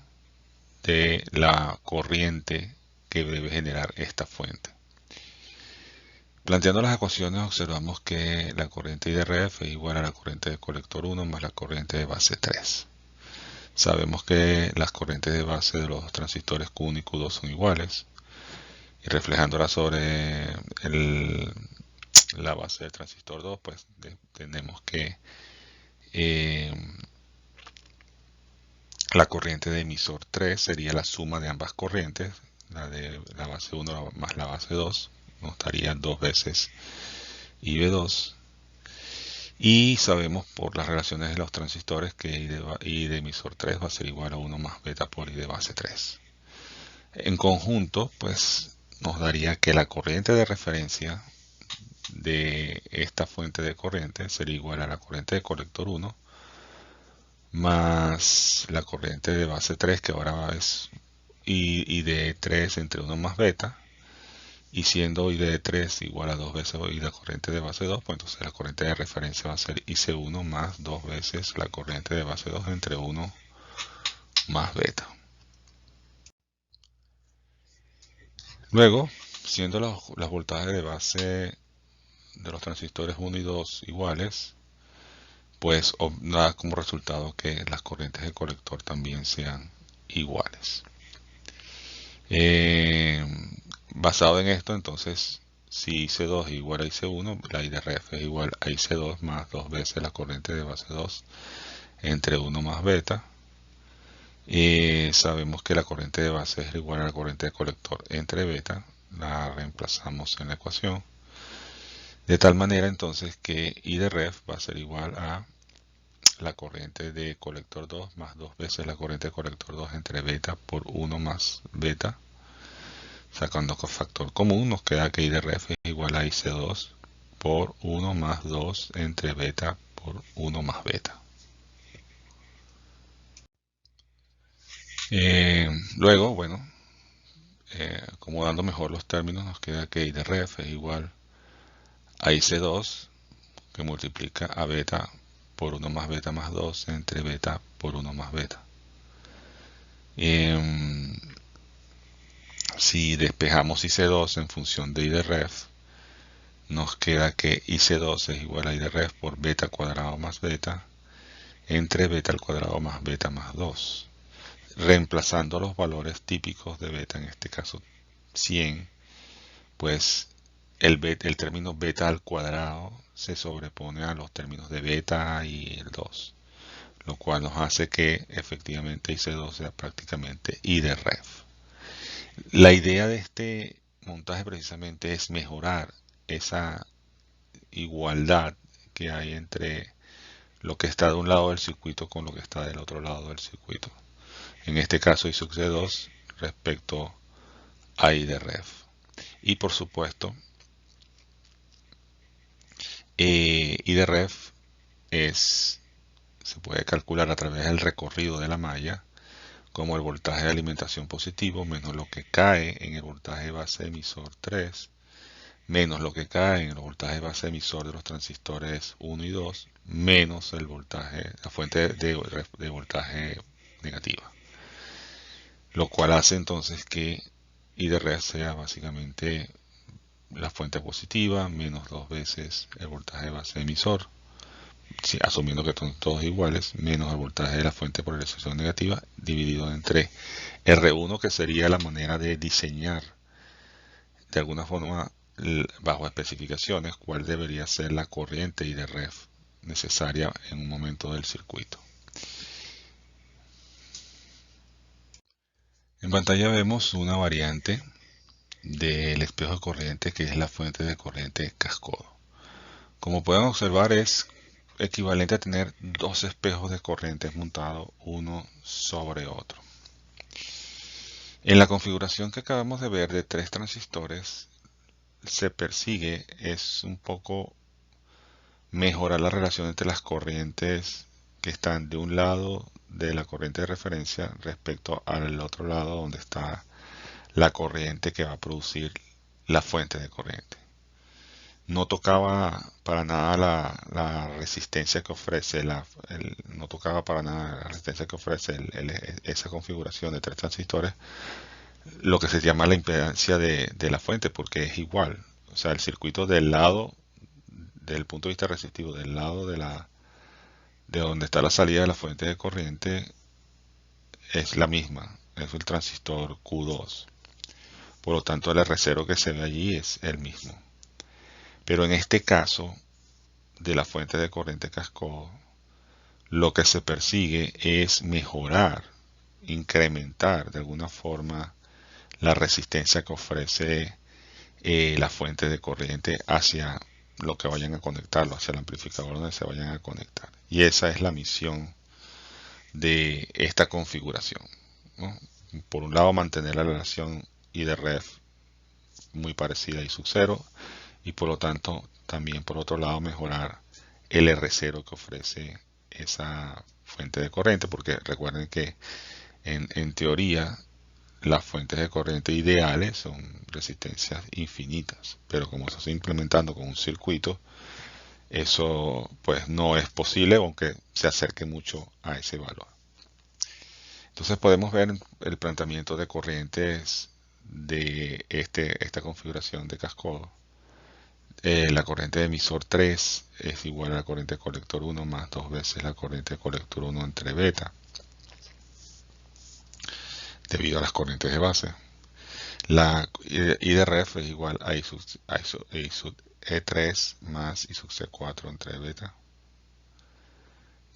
de la corriente que debe generar esta fuente. Planteando las ecuaciones observamos que la corriente I de ref es igual a la corriente de colector 1 más la corriente de base 3. Sabemos que las corrientes de base de los transistores Q1 y Q2 son iguales. Y reflejándola sobre la base del transistor 2, pues tenemos que la corriente de emisor 3 sería la suma de ambas corrientes, la de la base 1 más la base 2, nos daría 2 veces IB2. Y sabemos por las relaciones de los transistores que I de emisor 3 va a ser igual a 1 más beta por I de base 3. En conjunto, pues nos daría que la corriente de referencia de esta fuente de corriente sería igual a la corriente de colector 1 más la corriente de base 3, que ahora es I de 3 entre 1 más beta, y siendo I de 3 igual a 2 veces I de la corriente de base 2, pues entonces la corriente de referencia va a ser IC1 más 2 veces la corriente de base 2 entre 1 más beta. Luego, siendo las voltajes de base de los transistores 1 y 2 iguales, pues da como resultado que las corrientes de colector también sean iguales. Basado en esto, entonces, si IC2 es igual a IC1, la I de ref es igual a IC2 más 2 veces la corriente de base 2 entre 1 más beta. Sabemos que la corriente de base es igual a la corriente de colector entre beta, la reemplazamos en la ecuación. De tal manera entonces que I de ref va a ser igual a la corriente de colector 2 más 2 veces la corriente de colector 2 entre beta por 1 más beta. Sacando factor común nos queda que I de ref es igual a IC2 por 1 más 2 entre beta por 1 más beta. Luego, bueno, acomodando mejor los términos, nos queda que I de ref es igual a IC2 que multiplica a beta por 1 más beta más 2 entre beta por 1 más beta. Si despejamos IC2 en función de I de ref, nos queda que IC2 es igual a I de ref por beta cuadrado más beta entre beta al cuadrado más beta más 2. Reemplazando los valores típicos de beta, en este caso 100, pues el término beta al cuadrado se sobrepone a los términos de beta y el 2, lo cual nos hace que efectivamente IC2 sea prácticamente I de ref. La idea de este montaje precisamente es mejorar esa igualdad que hay entre lo que está de un lado del circuito con lo que está del otro lado del circuito. En este caso I sub C2 respecto a I de ref. Y por supuesto, I de ref se puede calcular a través del recorrido de la malla como el voltaje de alimentación positivo menos lo que cae en el voltaje base emisor 3 menos lo que cae en el voltaje base emisor de los transistores 1 y 2 menos el voltaje, la fuente de voltaje negativa, lo cual hace entonces que I de ref sea básicamente la fuente positiva menos 2 veces el voltaje base emisor sí, asumiendo que son todos iguales, menos el voltaje de la fuente por polarización negativa, dividido entre R1, que sería la manera de diseñar de alguna forma bajo especificaciones cuál debería ser la corriente y de ref necesaria en un momento del circuito. En pantalla vemos una variante del espejo de corriente que es la fuente de corriente cascodo. Como pueden observar, es equivalente a tener dos espejos de corrientes montados uno sobre otro. En la configuración que acabamos de ver de 3 transistores, se persigue es un poco mejorar la relación entre las corrientes que están de un lado de la corriente de referencia respecto al otro lado donde está la corriente que va a producir la fuente de corriente. No tocaba para nada la resistencia que ofrece no tocaba para nada la resistencia que ofrece esa configuración de 3 transistores, lo que se llama la impedancia de la fuente, porque es igual. O sea, el circuito del lado, del punto de vista resistivo, del lado de donde está la salida de la fuente de corriente, es la misma, es el transistor Q2. Por lo tanto, el R0 que se ve allí es el mismo. Pero en este caso de la fuente de corriente cascodo, lo que se persigue es mejorar, incrementar de alguna forma la resistencia que ofrece la fuente de corriente hacia lo que vayan a conectarlo, hacia el amplificador donde se vayan a conectar. Y esa es la misión de esta configuración, ¿no? Por un lado, mantener la relación I de ref muy parecida a I sub 0 y por lo tanto también por otro lado mejorar el R0 que ofrece esa fuente de corriente, porque recuerden que en teoría las fuentes de corriente ideales son resistencias infinitas, pero como se está implementando con un circuito, eso pues no es posible aunque se acerque mucho a ese valor. Entonces podemos ver el planteamiento de corrientes de esta configuración de cascodo. La corriente de emisor 3 es igual a la corriente de colector 1 más 2 veces la corriente de colector 1 entre beta, debido a las corrientes de base. La I de ref es igual a I sub E3 más I sub C4 entre beta.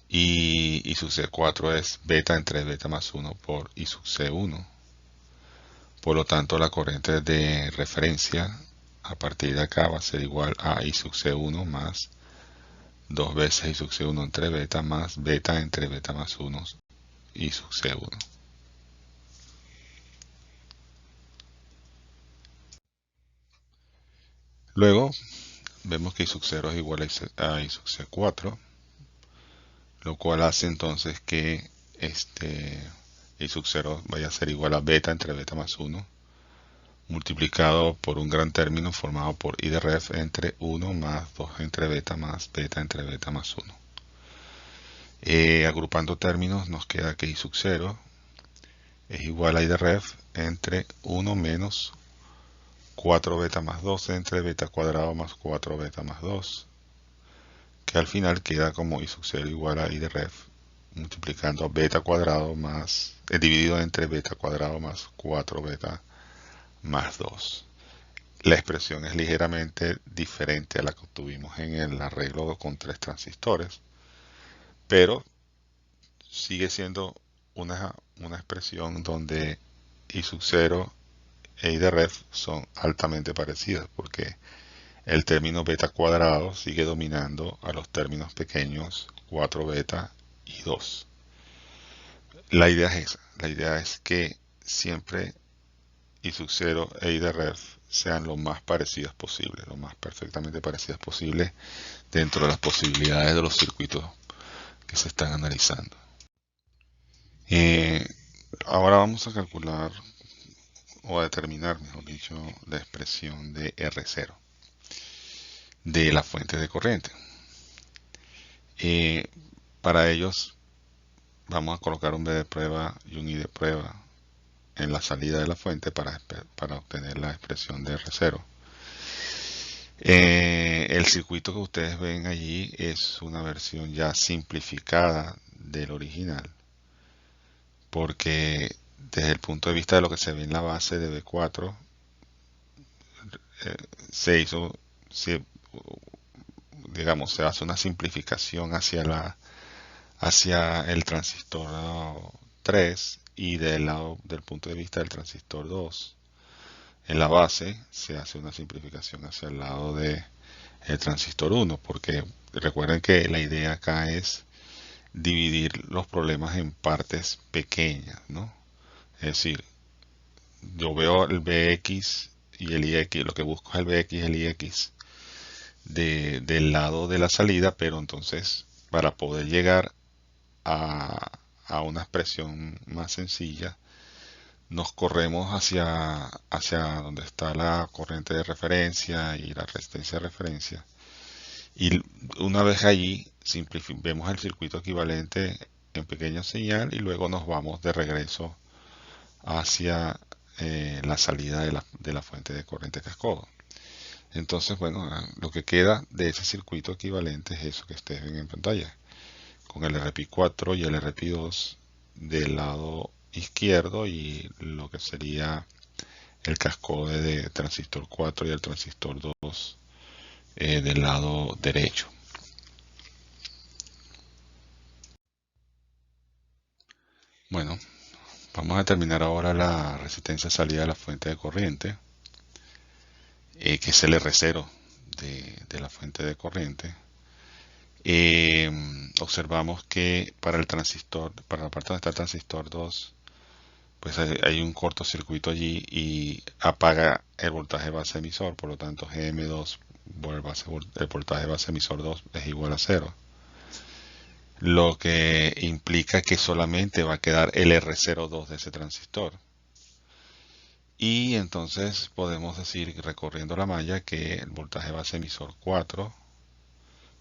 Y I sub C4 es beta entre beta más 1 por I sub C1. Por lo tanto, la corriente de referencia a partir de acá va a ser igual a I sub C1 más 2 veces I sub C1 entre beta más beta entre beta más 1 I sub C1. Luego vemos que I sub 0 es igual a I sub C4, lo cual hace entonces que I sub 0 vaya a ser igual a beta entre beta más 1 multiplicado por un gran término formado por I de ref entre 1 más 2 entre beta más beta más 1. Agrupando términos nos queda que I sub 0 es igual a I de ref entre 1 menos 4 beta más 2 entre beta cuadrado más 4 beta más 2, que al final queda como I sub 0 igual a I de ref multiplicando beta cuadrado más dividido entre beta cuadrado más 4 beta más 2. La expresión es ligeramente diferente a la que obtuvimos en el arreglo con 3 transistores, pero sigue siendo una expresión donde I sub 0 e I de ref son altamente parecidas, porque el término beta cuadrado sigue dominando a los términos pequeños 4 beta y 2. La idea es esa, la idea es que siempre I sub 0 e I de ref sean lo más parecidas posible, lo más perfectamente parecidas posible dentro de las posibilidades de los circuitos que se están analizando. Ahora vamos a calcular o a determinar, mejor dicho, la expresión de R0 de la fuente de corriente. Para ellos vamos a colocar un B de prueba y un I de prueba en la salida de la fuente para obtener la expresión de R0. El circuito que ustedes ven allí es una versión ya simplificada del original, porque desde el punto de vista de lo que se ve en la base de B4, se hizo, se- digamos, se hace una simplificación hacia el transistor 3 y del punto de vista del transistor 2. En la base se hace una simplificación hacia el lado de el transistor 1, porque recuerden que la idea acá es dividir los problemas en partes pequeñas, ¿no? Es decir, yo veo el Bx y el Ix, lo que busco es el Bx y el Ix del lado de la salida, pero entonces para poder llegar a una expresión más sencilla, nos corremos hacia donde está la corriente de referencia y la resistencia de referencia. Y una vez allí, vemos el circuito equivalente en pequeña señal y luego nos vamos de regreso hacia la salida de la fuente de corriente cascodo. Entonces, bueno, lo que queda de ese circuito equivalente es eso que ustedes ven en pantalla, con el RPI4 y el RPI2 del lado izquierdo y lo que sería el cascode de transistor 4 y el transistor 2 del lado derecho. Bueno, vamos a terminar ahora la resistencia salida de la fuente de corriente, que es el R0 de la fuente de corriente. Observamos que para el transistor, para la parte donde está el transistor 2, pues hay un cortocircuito allí y apaga el voltaje base emisor, por lo tanto GM2 el voltaje base emisor 2 es igual a 0, lo que implica que solamente va a quedar el R02 de ese transistor. Y entonces podemos decir, recorriendo la malla, que el voltaje base emisor 4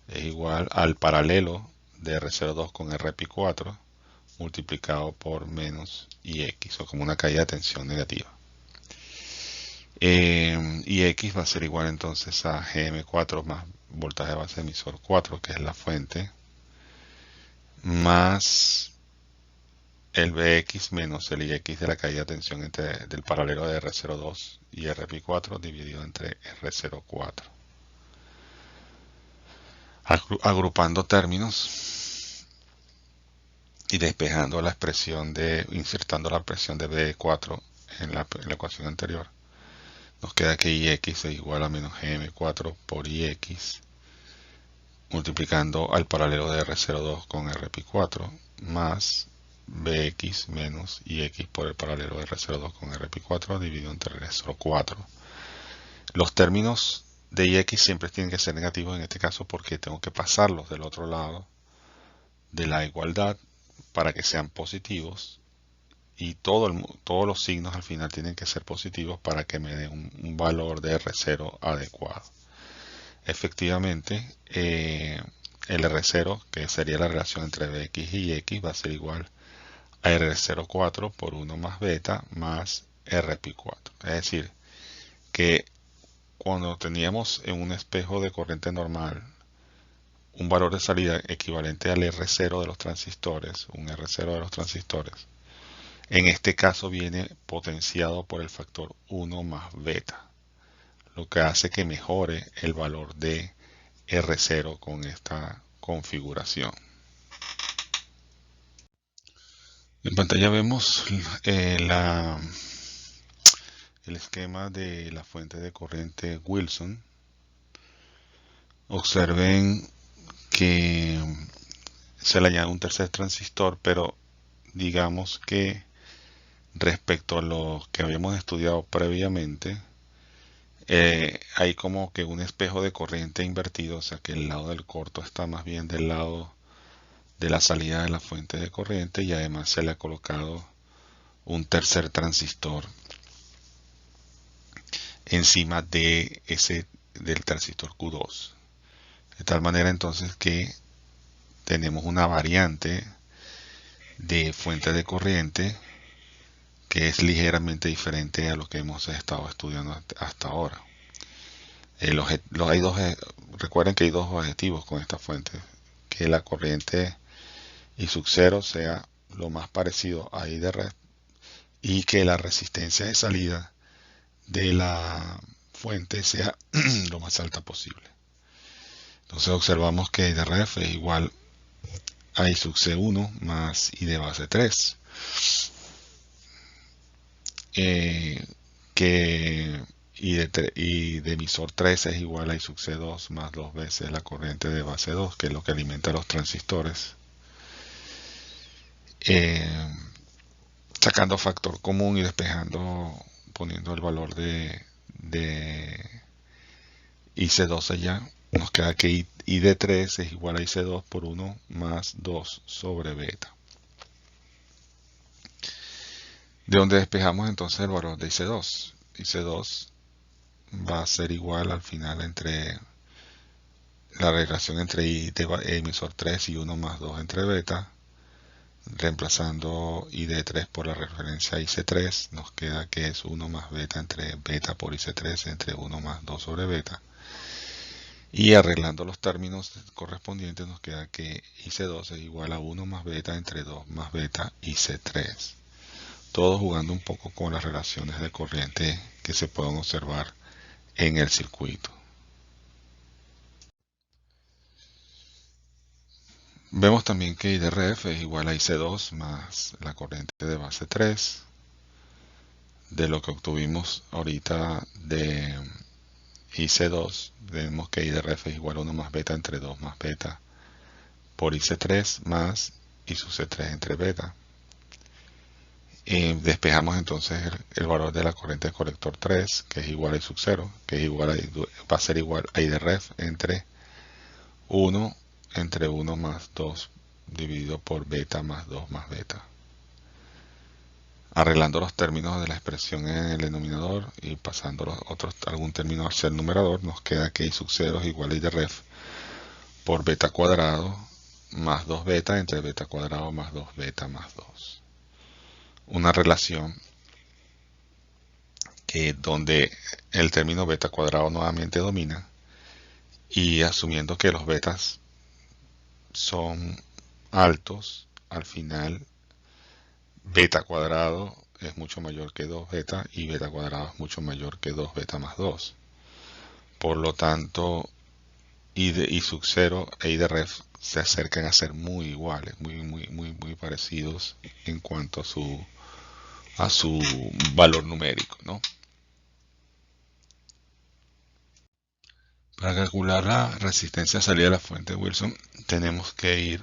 es igual al paralelo de R02 con RP4 multiplicado por menos IX, o como una caída de tensión negativa. IX va a ser igual entonces a GM4 más voltaje base emisor 4, que es la fuente, más el Bx menos el Ix de la caída de tensión del paralelo de R02 y RP4 dividido entre R04. Agrupando términos y despejando la expresión insertando la expresión de B4 en la ecuación anterior, nos queda que Ix es igual a menos GM4 por Ix multiplicando al paralelo de R02 con RP4 más Bx menos Ix por el paralelo de R02 con RP4 dividido entre R04. Los términos de Ix siempre tienen que ser negativos en este caso porque tengo que pasarlos del otro lado de la igualdad para que sean positivos y todos los signos al final tienen que ser positivos para que me den un valor de R0 adecuado. Efectivamente, el R0, que sería la relación entre Bx y X, va a ser igual a R04 por 1 más beta más RP4. Es decir, que cuando teníamos en un espejo de corriente normal un valor de salida equivalente al R0 de los transistores, un R0 de los transistores, en este caso viene potenciado por el factor 1 más beta, lo que hace que mejore el valor de R0 con esta configuración. En pantalla vemos el esquema de la fuente de corriente Wilson. Observen que se le añade un tercer transistor, pero digamos que respecto a lo que habíamos estudiado previamente, hay como que un espejo de corriente invertido, o sea que el lado del corto está más bien del lado de la salida de la fuente de corriente y además se le ha colocado un tercer transistor encima de del transistor Q2. De tal manera entonces que tenemos una variante de fuente de corriente que es ligeramente diferente a lo que hemos estado estudiando hasta ahora. Hay dos recuerden que hay dos objetivos con esta fuente, que la corriente I sub 0 sea lo más parecido a I de red y que la resistencia de salida de la fuente sea lo más alta posible. Entonces observamos que I de ref es igual a I sub C1 más I de base 3. Que y de emisor 3 es igual a I sub C2 más 2 veces la corriente de base 2, que es lo que alimenta los transistores. Sacando factor común y despejando, poniendo el valor de IC2 allá, nos queda que I de 3 es igual a IC2 por 1 más 2 sobre beta. De donde despejamos entonces el valor de IC2. IC2 va a ser igual al final entre la relación entre I de emisor 3 y 1 más 2 entre beta, reemplazando I de 3 por la referencia IC3, nos queda que es 1 más beta entre beta por IC3 entre 1 más 2 sobre beta. Y arreglando los términos correspondientes nos queda que IC2 es igual a 1 más beta entre 2 más beta IC3. Todo jugando un poco con las relaciones de corriente que se pueden observar en el circuito. Vemos también que I de ref es igual a IC2 más la corriente de base 3, de lo que obtuvimos ahorita de IC2, vemos que I de ref es igual a 1 más beta entre 2 más beta por IC3 más I sub C3 entre beta. Despejamos entonces el valor de la corriente de colector 3, que es igual a I sub 0, que es igual va a ser igual a I de ref entre 1 entre 1 más 2 dividido por beta más 2 más beta. Arreglando los términos de la expresión en el denominador y pasando los otros, algún término hacia el numerador, nos queda que I sub 0 es igual a I de ref por beta cuadrado más 2 beta entre beta cuadrado más 2 beta más 2. Una relación donde el término beta cuadrado nuevamente domina, y asumiendo que los betas son altos, al final beta cuadrado es mucho mayor que 2 beta y beta cuadrado es mucho mayor que 2 beta más 2. Por lo tanto, I sub 0 e I de ref se acercan a ser muy iguales, muy parecidos en cuanto a su valor numérico, ¿no? Para calcular la resistencia salida de la fuente de Wilson, tenemos que ir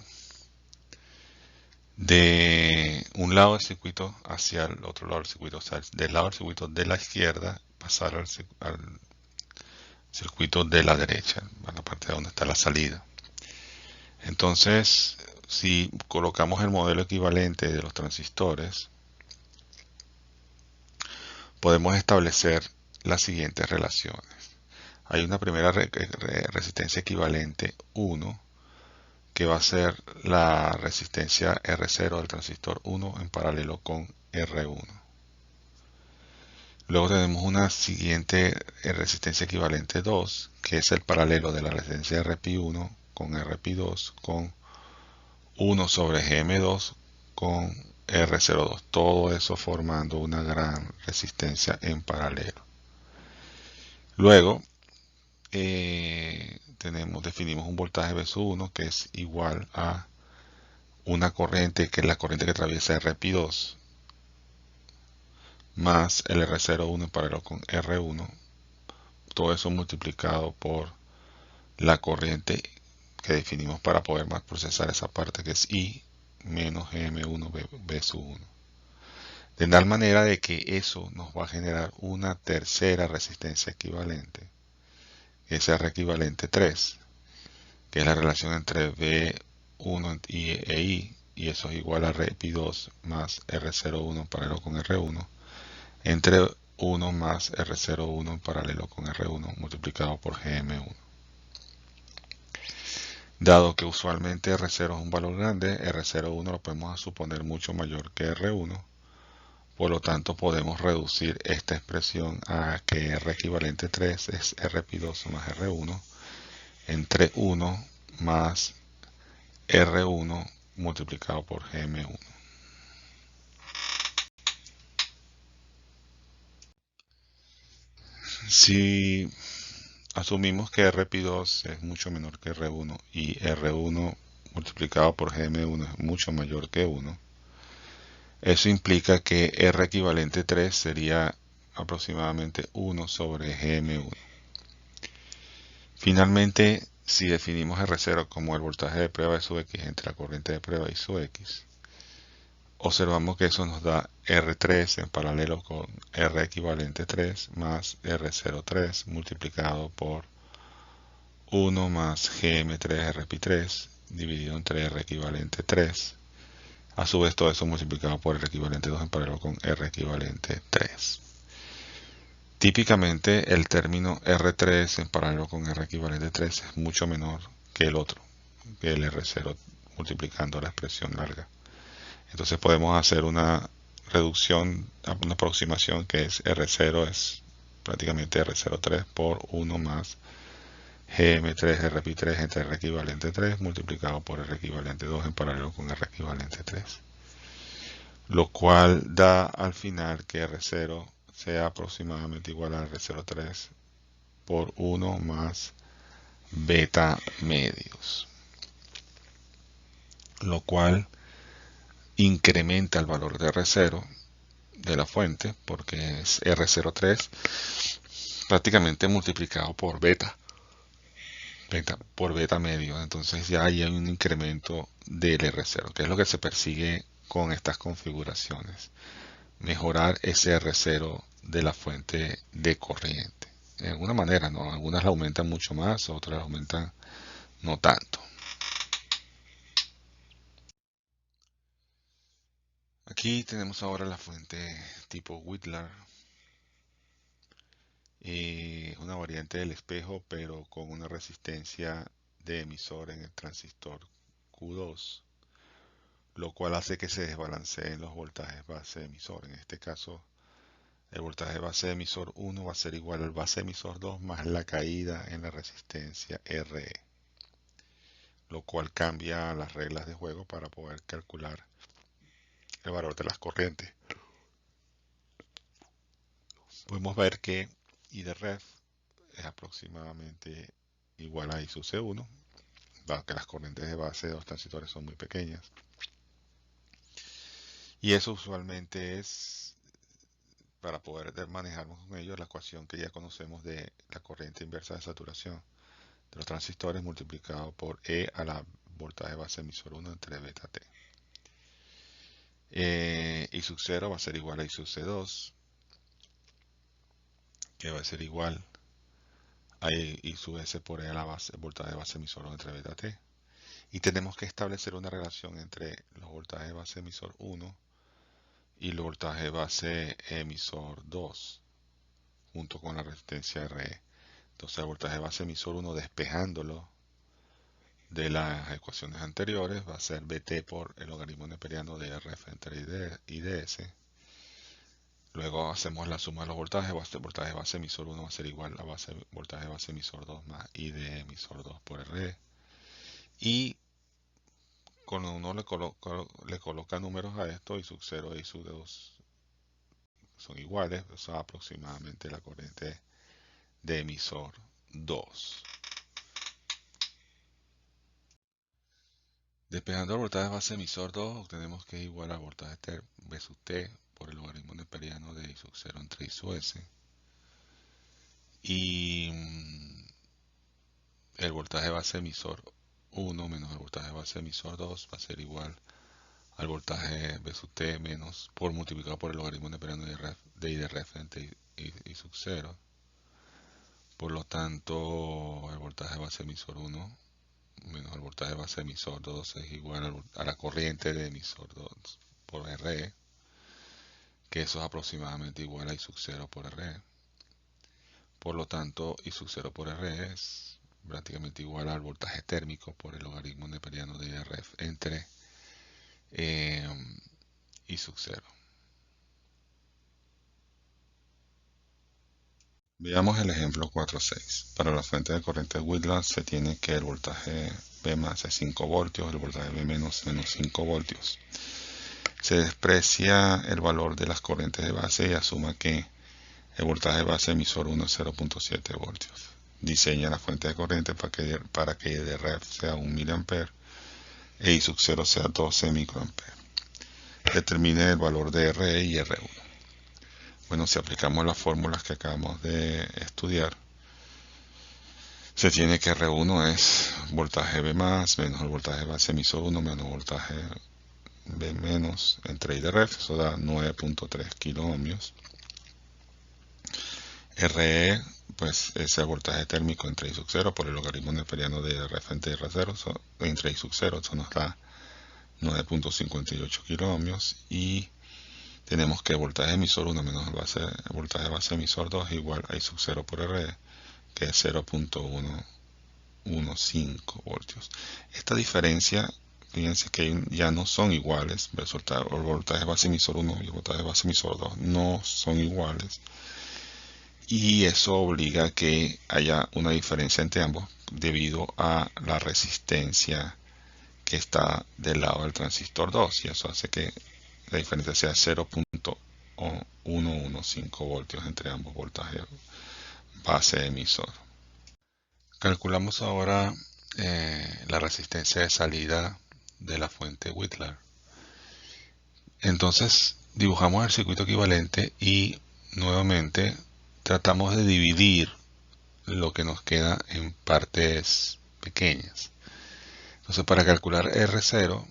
de un lado del circuito hacia el otro lado del circuito, o sea, del lado del circuito de la izquierda, pasar al circuito de la derecha, a la parte de donde está la salida. Entonces, si colocamos el modelo equivalente de los transistores, podemos establecer las siguientes relaciones. Hay una primera resistencia equivalente 1, que va a ser la resistencia R0 del transistor 1 en paralelo con R1. Luego tenemos una siguiente resistencia equivalente 2, que es el paralelo de la resistencia RP1 con RP2 con 1 sobre GM2 con R02. Todo eso formando una gran resistencia en paralelo. Luego definimos un voltaje versus 1 que es igual a una corriente, que es la corriente que atraviesa RP2 más el R01 en paralelo con R1, todo eso multiplicado por la corriente que definimos para poder más procesar esa parte, que es I menos M1 B sub 1. De tal manera de que eso nos va a generar una tercera resistencia equivalente, que es R equivalente 3, que es la relación entre B1 e I, y eso es igual a RP2 más R01 en paralelo con R1, entre 1 más R01 en paralelo con R1 multiplicado por GM1. Dado que usualmente R0 es un valor grande, R01 lo podemos suponer mucho mayor que R1, por lo tanto podemos reducir esta expresión a que R equivalente 3 es RP2 más R1, entre 1 más R1 multiplicado por GM1. Si asumimos que RP2 es mucho menor que R1 y R1 multiplicado por GM1 es mucho mayor que 1, eso implica que R equivalente 3 sería aproximadamente 1 sobre GM1. Finalmente, si definimos R0 como el voltaje de prueba de su X entre la corriente de prueba y su X, observamos que eso nos da R3 en paralelo con R equivalente 3 más R03 multiplicado por 1 más GM3 RP3 dividido entre R equivalente 3. A su vez todo eso multiplicado por R equivalente 2 en paralelo con R equivalente 3. Típicamente el término R3 en paralelo con R equivalente 3 es mucho menor que el otro, que el R0 multiplicando la expresión larga. Entonces podemos hacer una reducción, una aproximación que es R0 es prácticamente R03 por 1 más GM3 RP3 entre R equivalente 3 multiplicado por R equivalente 2 en paralelo con R equivalente 3. Lo cual da al final que R0 sea aproximadamente igual a R03 por 1 más beta medios. Lo cual incrementa el valor de R0 de la fuente porque es R03 prácticamente multiplicado por por beta medio. Entonces ya hay un incremento del R0, que es lo que se persigue con estas configuraciones. Mejorar ese R0 de la fuente de corriente. De alguna manera, ¿no? Algunas la aumentan mucho más, otras la aumentan no tanto. Aquí tenemos ahora la fuente tipo Whitlar, una variante del espejo, pero con una resistencia de emisor en el transistor Q2, lo cual hace que se desbalanceen los voltajes base emisor. En este caso, el voltaje base emisor 1 va a ser igual al base emisor 2 más la caída en la resistencia RE, lo cual cambia las reglas de juego para poder calcular el valor de las corrientes. Podemos ver que I de ref es aproximadamente igual a I sub C1, dado que las corrientes de base de los transistores son muy pequeñas. Y eso usualmente es, para poder manejarnos con ellos, la ecuación que ya conocemos de la corriente inversa de saturación de los transistores multiplicado por E a la voltaje base emisor 1 entre beta T. I sub 0 va a ser igual a I sub C2, que va a ser igual a I sub S por E a la voltaje base emisor 1 entre beta T. Y tenemos que establecer una relación entre los voltajes base emisor 1 y el voltaje base emisor 2 junto con la resistencia RE. Entonces el voltaje base emisor 1 despejándolo de las ecuaciones anteriores va a ser BT por el logaritmo neperiano de RF entre IDS. Luego hacemos la suma de los voltajes. El voltaje base emisor 1 va a ser igual a voltaje base emisor 2 más ID emisor 2 por RE. Y cuando uno le coloca números a esto, I sub 0 y I sub 2 son iguales, eso es aproximadamente la corriente de emisor 2. Despejando el voltaje base emisor 2, obtenemos que es igual al voltaje V sub T por el logaritmo neperiano de I sub 0 entre I sub S. Y el voltaje base emisor 1 menos el voltaje base emisor 2 va a ser igual al voltaje V sub T menos por multiplicado por el logaritmo neperiano de I de ref entre I sub 0. Por lo tanto, el voltaje base emisor 1 menos el voltaje base emisor 2 es igual a la corriente de emisor 2 por RE, que eso es aproximadamente igual a I sub 0 por RE. Por lo tanto, I sub 0 por RE es prácticamente igual al voltaje térmico por el logaritmo neperiano de IRF entre I sub 0. Veamos el ejemplo 4.6. Para la fuente de corriente Whitlock se tiene que el voltaje V más es 5 voltios, el voltaje V menos 5 voltios. Se desprecia el valor de las corrientes de base y asuma que el voltaje base emisor 1 es 0.7 voltios. Diseña la fuente de corriente para que I de ref sea 1 mA e I sub 0 sea 12 microamperes. Determine el valor de RE y R1. Bueno, si aplicamos las fórmulas que acabamos de estudiar, se tiene que R1 es voltaje V más menos el voltaje base emisor 1 menos voltaje V menos entre I de ref, eso da 9.3 kilo ohmios. RE, pues es el voltaje térmico entre I sub 0 por el logaritmo neperiano de ref entre R0, entre I sub 0, eso nos da 9.58 kilo ohmios, y tenemos que el voltaje emisor 1 menos el voltaje base emisor 2 es igual a I sub 0 por RE, que es 0.115 voltios. Esta diferencia, fíjense que ya no son iguales, el voltaje base emisor 1 y el voltaje base emisor 2 no son iguales, y eso obliga a que haya una diferencia entre ambos debido a la resistencia que está del lado del transistor 2, y eso hace que la diferencia sea 0.115 voltios entre ambos voltajes base emisor. Calculamos ahora la resistencia de salida de la fuente Whitlock. Entonces dibujamos el circuito equivalente y nuevamente tratamos de dividir lo que nos queda en partes pequeñas. Entonces, para calcular R0,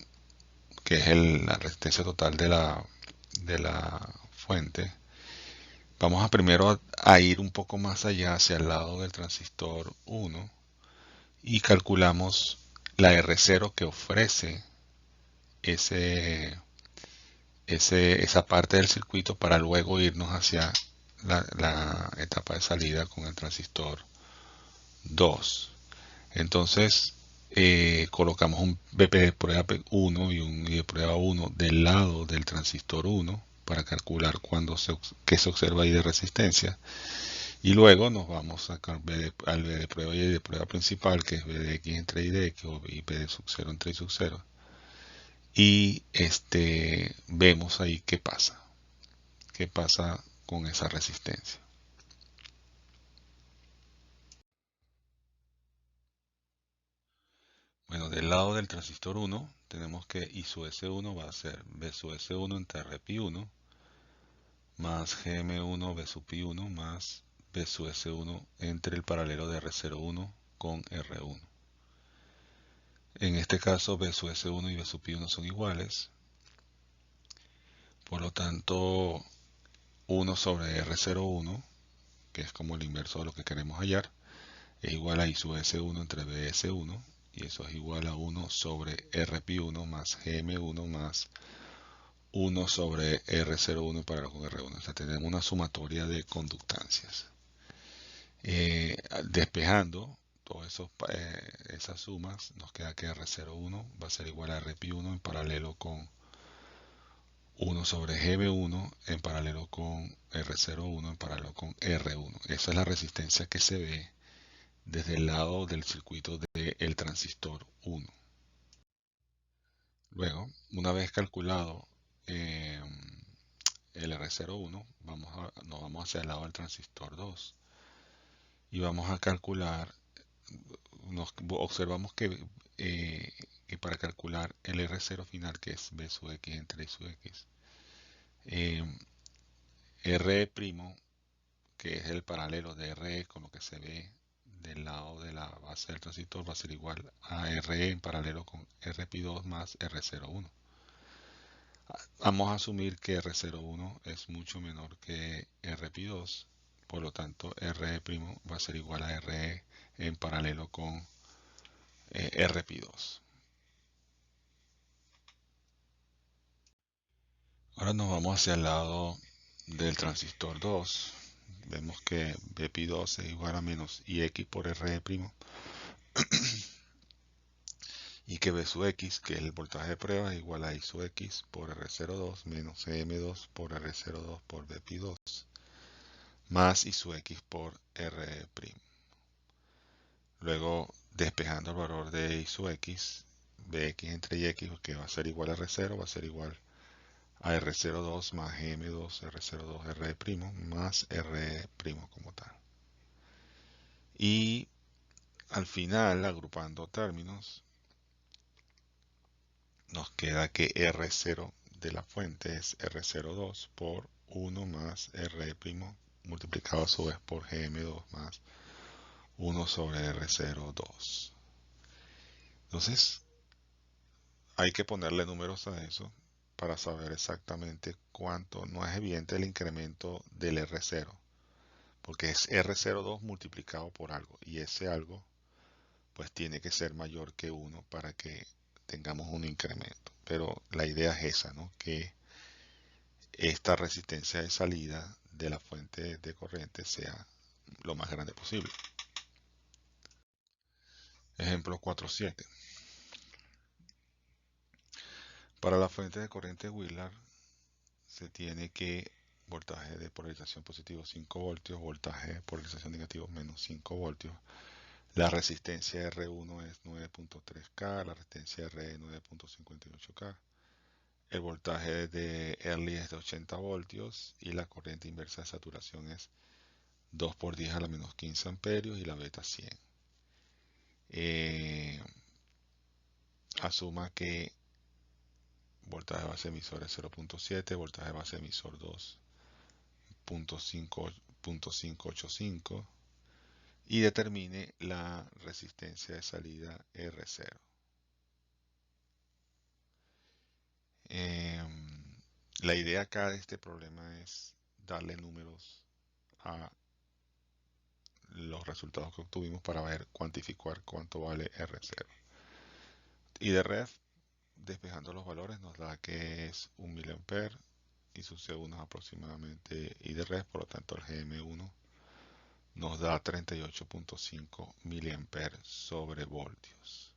que es la resistencia total de la fuente, vamos a primero a ir un poco más allá hacia el lado del transistor 1 y calculamos la R0 que ofrece esa parte del circuito, para luego irnos hacia la etapa de salida con el transistor 2. Entonces colocamos un BP de prueba 1 y un I de prueba 1 del lado del transistor 1 para calcular qué se observa ahí de resistencia, y luego nos vamos al B de prueba y I de prueba principal, que es B de X entre I de X, o B de sub 0 entre I sub 0, y vemos ahí qué pasa con esa resistencia. Bueno, del lado del transistor 1 tenemos que I sub S1 va a ser B sub S1 entre Rp1 más Gm1 B sub Pi1 más B sub S1 entre el paralelo de R01 con R1. En este caso B sub S1 y B sub Pi1 son iguales, por lo tanto 1 sobre R01, que es como el inverso de lo que queremos hallar, es igual a I sub S1 entre BS1, y eso es igual a 1 sobre Rp1 más Gm1 más 1 sobre R01 para con R1. O sea, tenemos una sumatoria de conductancias. Despejando todas esas sumas, nos queda que R01 va a ser igual a Rp1 en paralelo con 1 sobre Gb1 en paralelo con R01 en paralelo con R1. Esa es la resistencia que se ve desde el lado del circuito del transistor 1. Luego, una vez calculado el R01, nos vamos hacia el lado del transistor 2 y vamos a calcular, observamos que para calcular el R0 final, que es B sub X entre I sub X, R', que es el paralelo de RE con lo que se ve del lado de la base del transistor, va a ser igual a RE en paralelo con Rp2 más R01. Vamos a asumir que R01 es mucho menor que Rp2, por lo tanto Re' va a ser igual a Re en paralelo con Rp2. Ahora nos vamos hacia el lado del transistor 2. Vemos que Bp2 es igual a menos Ix por Re', y que B sub X, que es el voltaje de prueba, es igual a I sub X por R02 menos M2 por R02 por Bp2, más I sub X por R'. Luego, despejando el valor de I sub X, Bx entre Y, que va a ser igual a R0, va a ser igual a R02 más M2 R02 R' más R' como tal. Y al final, agrupando términos, nos queda que R0 de la fuente es R02 por 1 más R' multiplicado a su vez por Gm2 más 1 sobre R02. Entonces, hay que ponerle números a eso para saber exactamente cuánto. No es evidente el incremento del R0, porque es R02 multiplicado por algo, y ese algo pues tiene que ser mayor que 1 para que tengamos un incremento. Pero la idea es esa, ¿no? Que esta resistencia de salida de la fuente de corriente sea lo más grande posible. Ejemplo 4.7. Para la fuente de corriente Willard se tiene que voltaje de polarización positivo 5 voltios, voltaje de polarización negativo menos 5 voltios. La resistencia R1 es 9.3K, la resistencia R 9.58K. El voltaje de Early es de 80 voltios y la corriente inversa de saturación es 2 por 10 a la menos 15 amperios y la beta 100. Asuma que voltaje base emisor es 0.7, voltaje base emisor 2.585 y determine la resistencia de salida R0. La idea acá de este problema es darle números a los resultados que obtuvimos para ver, cuantificar cuánto vale R0. Y de ref, despejando los valores, nos da que es 1 mA y sus C1 aproximadamente I de ref, por lo tanto el GM1 nos da 38.5 mA sobre voltios.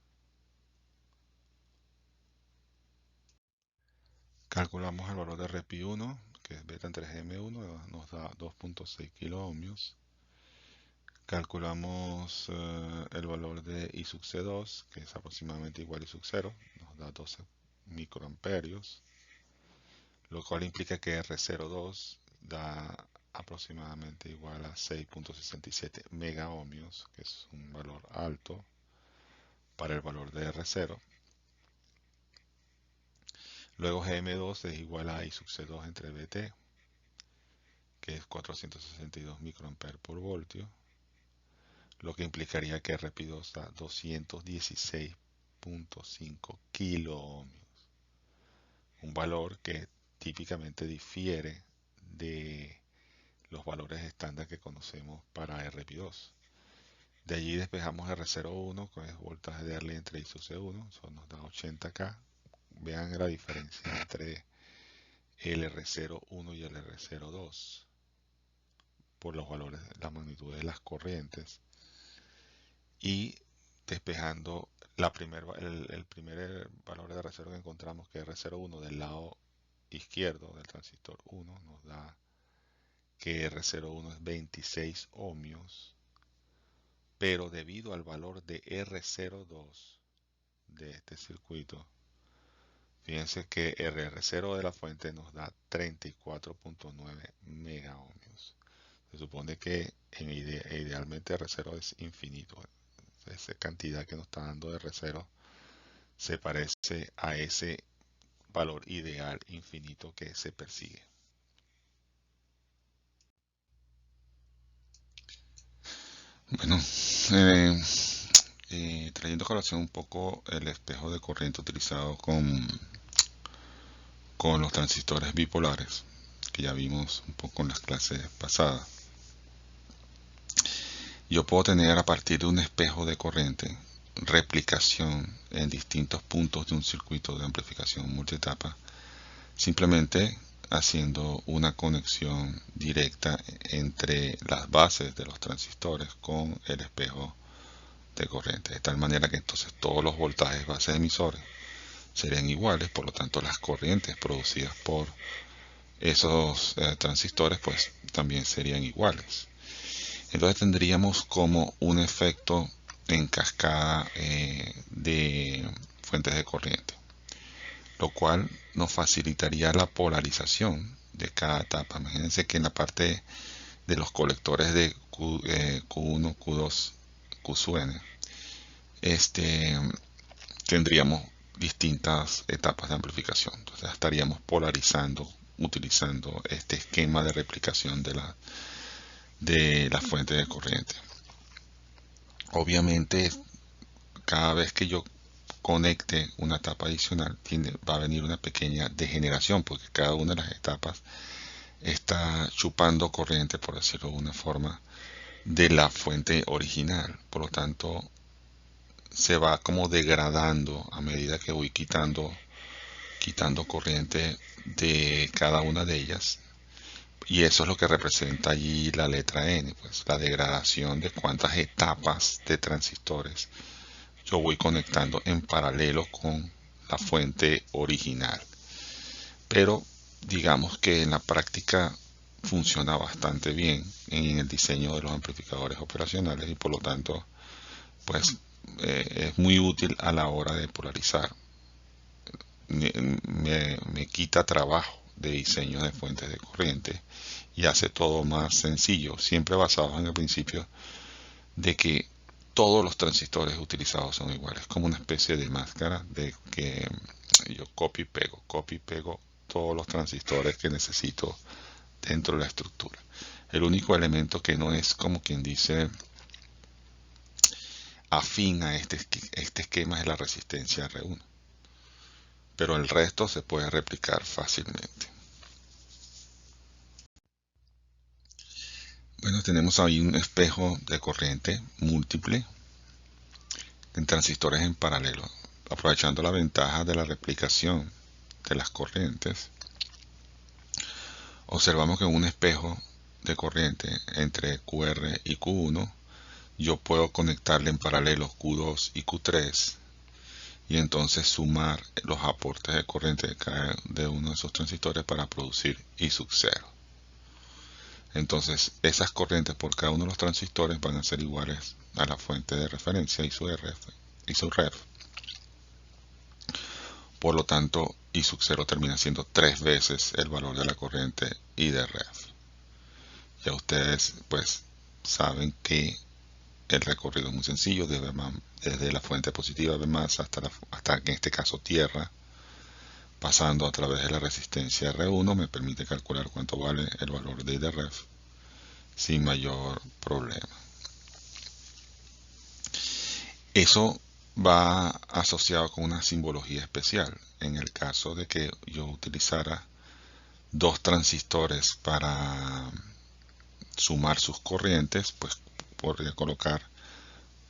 Calculamos el valor de RPI1, que es beta entre GM1, nos da 2.6 kiloohmios. Calculamos el valor de I sub C2, que es aproximadamente igual a I sub 0, nos da 12 microamperios, lo cual implica que R02 da aproximadamente igual a 6.67 megaohmios, que es un valor alto para el valor de R0. Luego GM2 es igual a I sub C2 entre BT, que es 462 microamperes por voltio, lo que implicaría que RPI2 da 216.5 kiloohmios, un valor que típicamente difiere de los valores estándar que conocemos para RPI2. De allí despejamos R01, que es voltaje de Early entre I sub C1, eso nos da 80K. Vean la diferencia entre el R01 y el R02 por los valores, la magnitud de las corrientes. Y despejando el primer valor de R0 que encontramos, que es R01 del lado izquierdo del transistor 1, nos da que R01 es 26 ohmios, pero debido al valor de R02 de este circuito, fíjense que R0 de la fuente nos da 34.9 megaohmios. Se supone que idealmente R0 es infinito. Esa cantidad que nos está dando de R0 se parece a ese valor ideal infinito que se persigue. Bueno, trayendo a colación un poco el espejo de corriente utilizado con los transistores bipolares, que ya vimos un poco en las clases pasadas. Yo puedo tener a partir de un espejo de corriente replicación en distintos puntos de un circuito de amplificación multietapa, simplemente haciendo una conexión directa entre las bases de los transistores con el espejo de corriente, de tal manera que entonces todos los voltajes bases emisores serían iguales, por lo tanto las corrientes producidas por esos transistores pues también serían iguales. Entonces tendríamos como un efecto en cascada de fuentes de corriente, lo cual nos facilitaría la polarización de cada etapa. Imagínense que en la parte de los colectores de Q1, Q2, Q sub n, este, tendríamos distintas etapas de amplificación. Entonces estaríamos polarizando, utilizando este esquema de replicación de la fuente de corriente. Obviamente, cada vez que yo conecte una etapa adicional, va a venir una pequeña degeneración, porque cada una de las etapas está chupando corriente, por decirlo de una forma, de la fuente original. Por lo tanto, se va como degradando a medida que voy quitando corriente de cada una de ellas. Y eso es lo que representa allí la letra N, pues la degradación de cuántas etapas de transistores yo voy conectando en paralelo con la fuente original. Pero digamos que en la práctica funciona bastante bien en el diseño de los amplificadores operacionales y por lo tanto pues es muy útil a la hora de polarizar. Me quita trabajo de diseño de fuentes de corriente y hace todo más sencillo, siempre basado en el principio de que todos los transistores utilizados son iguales, como una especie de máscara de que yo copy y pego todos los transistores que necesito dentro de la estructura. El único elemento que no es, como quien dice, afín a este esquema es la resistencia R1, pero el resto se puede replicar fácilmente. Bueno, tenemos ahí un espejo de corriente múltiple en transistores en paralelo, aprovechando la ventaja de la replicación de las corrientes. Observamos que en un espejo de corriente entre QR y Q1 yo puedo conectarle en paralelo Q2 y Q3 y entonces sumar los aportes de corriente de cada de uno de esos transistores para producir I sub 0. Entonces esas corrientes por cada uno de los transistores van a ser iguales a la fuente de referencia I sub ref. Por lo tanto, I sub 0 termina siendo 3 veces el valor de la corriente I de ref. Ya ustedes pues saben que el recorrido es muy sencillo, desde la fuente positiva de más hasta en este caso tierra, pasando a través de la resistencia R1, me permite calcular cuánto vale el valor de I de ref sin mayor problema. Eso va asociado con una simbología especial. En el caso de que yo utilizara dos transistores para sumar sus corrientes, pues podría colocar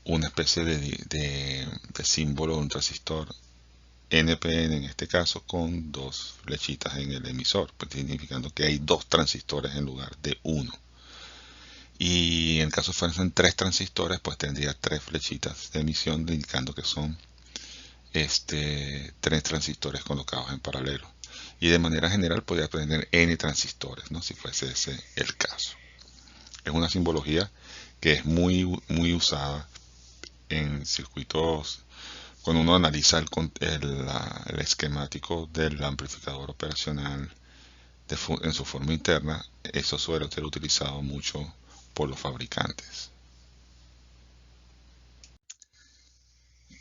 una especie de símbolo de un transistor NPN en este caso con dos flechitas en el emisor, pues significando que hay dos transistores en lugar de uno. Y en el caso fuesen tres transistores, pues tendría tres flechitas de emisión indicando que son tres transistores colocados en paralelo. Y de manera general podría tener N transistores, ¿no? Si fuese ese el caso. Es una simbología que es muy usada en circuitos. Cuando uno analiza el esquemático del amplificador operacional en su forma interna, eso suele ser utilizado mucho por los fabricantes.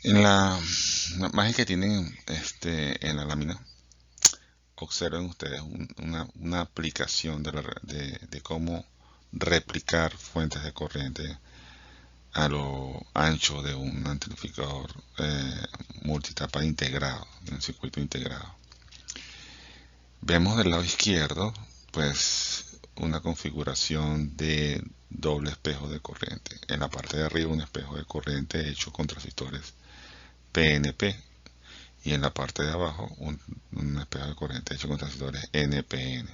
En la imagen que tienen en la lámina, observen ustedes una aplicación de cómo replicar fuentes de corriente a lo ancho de un amplificador multitapa integrado, un circuito integrado. Vemos del lado izquierdo, pues, una configuración de doble espejo de corriente. En la parte de arriba un espejo de corriente hecho con transistores PNP y en la parte de abajo un espejo de corriente hecho con transistores NPN.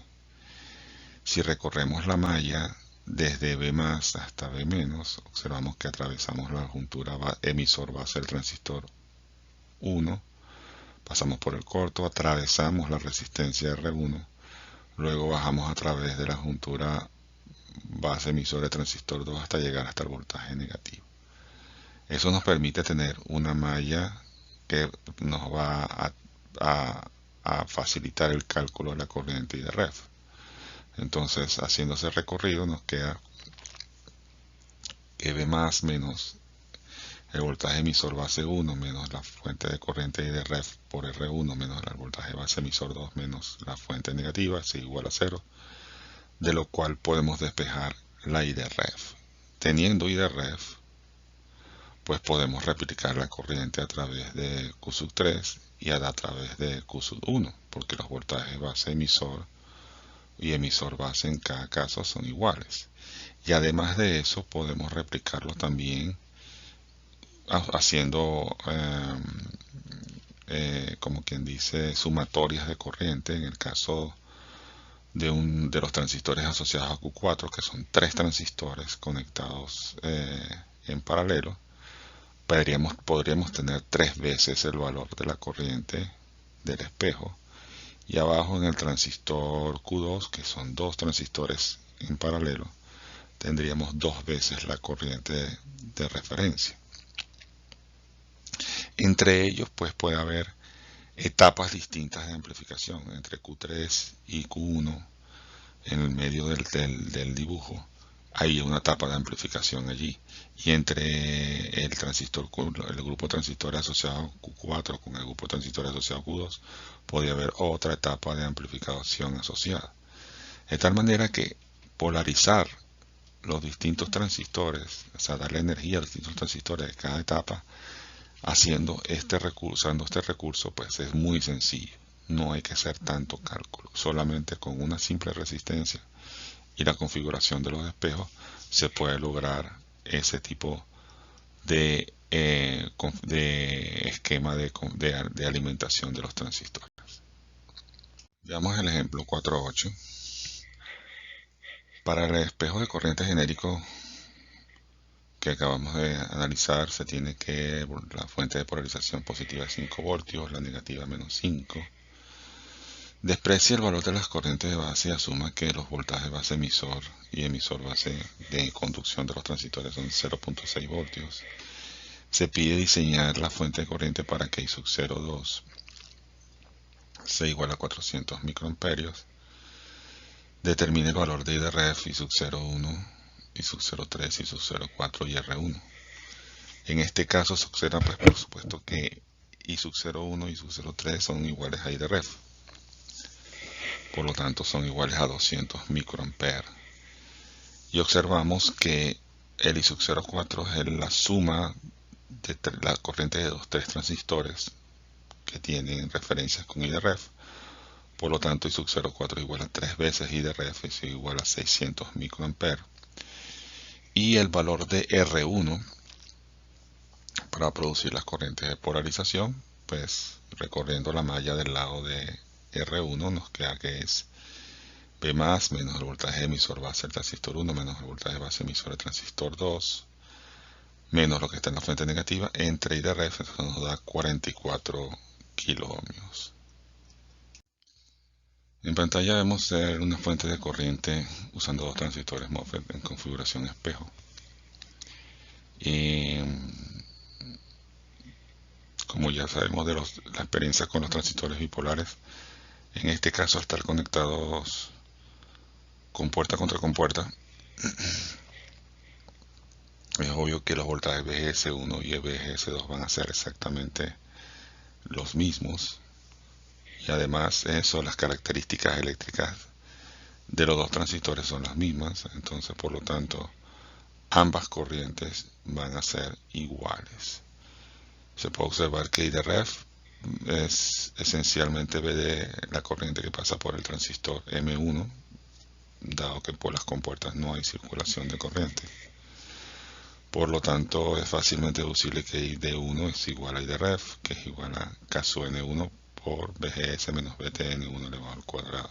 Si recorremos la malla desde B más hasta B menos, observamos que atravesamos la juntura emisor base del transistor 1, pasamos por el corto, atravesamos la resistencia R1, luego bajamos a través de la juntura base emisor de transistor 2 hasta llegar hasta el voltaje negativo. Eso nos permite tener una malla que nos va a facilitar el cálculo de la corriente y de ref. Entonces, haciendo ese recorrido, nos queda que V más menos el voltaje emisor base 1 menos la fuente de corriente y de ref por R1 menos el voltaje base emisor 2 menos la fuente negativa es igual a 0, de lo cual podemos despejar la I de ref. Teniendo I de ref, pues podemos replicar la corriente a través de Q sub 3 y a través de Q sub 1, porque los voltajes base emisor y emisor base en cada caso son iguales. Y además de eso, podemos replicarlo también haciendo, como quien dice, sumatorias de corriente en el caso de los transistores asociados a Q4, que son 3 transistores conectados en paralelo. Podríamos tener 3 veces el valor de la corriente del espejo, y abajo en el transistor Q2, que son 2 transistores en paralelo, tendríamos 2 veces la corriente de referencia. Entre ellos, pues puede haber etapas distintas de amplificación. Entre Q3 y Q1, en el medio del dibujo, hay una etapa de amplificación allí. Y entre el grupo de transistores asociado a Q4 con el grupo de transistores asociado a Q2, podría haber otra etapa de amplificación asociada. De tal manera que polarizar los distintos transistores, o sea, darle energía a los distintos transistores de cada etapa, usando este recurso, pues es muy sencillo. No hay que hacer tanto cálculo. Solamente con una simple resistencia y la configuración de los espejos se puede lograr ese tipo de esquema de alimentación de los transistores. Veamos el ejemplo 4.8. Para el espejo de corriente genérico que acabamos de analizar, se tiene que la fuente de polarización positiva es 5 voltios, la negativa menos 5. Desprecie el valor de las corrientes de base y asuma que los voltajes base emisor y emisor base de conducción de los transistores son 0.6 voltios. Se pide diseñar la fuente de corriente para que I sub 0,2 sea igual a 400 microamperios. Determine el valor de I de ref, I sub 0,1, I sub 0,3, I sub 0,4 y R1. En este caso se observa, pues por supuesto, que I sub 0,1 y I sub 0,3 son iguales a I de ref. Por lo tanto, son iguales a 200 microamperes. Y observamos que el I sub 0,4 es la suma de la corriente de los 3 transistores que tienen referencias con I de ref. Por lo tanto, I sub 0,4 es igual a 3 veces I de ref, es igual a 600 microamperes. Y el valor de R1 para producir las corrientes de polarización, pues recorriendo la malla del lado de R1 nos queda que es V más menos el voltaje emisor base del transistor 1 menos el voltaje base emisor del transistor 2 menos lo que está en la fuente negativa entre I de ref, eso nos da 44 kiloohmios. En pantalla vemos una fuente de corriente usando 2 transistores MOSFET en configuración espejo. Y como ya sabemos de la experiencia con los transistores bipolares, en este caso al estar conectados compuerta contra compuerta, es obvio que los voltajes VGS1 y VGS2 van a ser exactamente los mismos, y además eso, las características eléctricas de los dos transistores son las mismas, entonces por lo tanto ambas corrientes van a ser iguales. Se puede observar que I de ref es esencialmente V de la corriente que pasa por el transistor M1, dado que por las compuertas no hay circulación de corriente. Por lo tanto, es fácilmente deducible que I de 1 es igual a I de ref, que es igual a K sub N1 por VGS menos VTN1 elevado al cuadrado,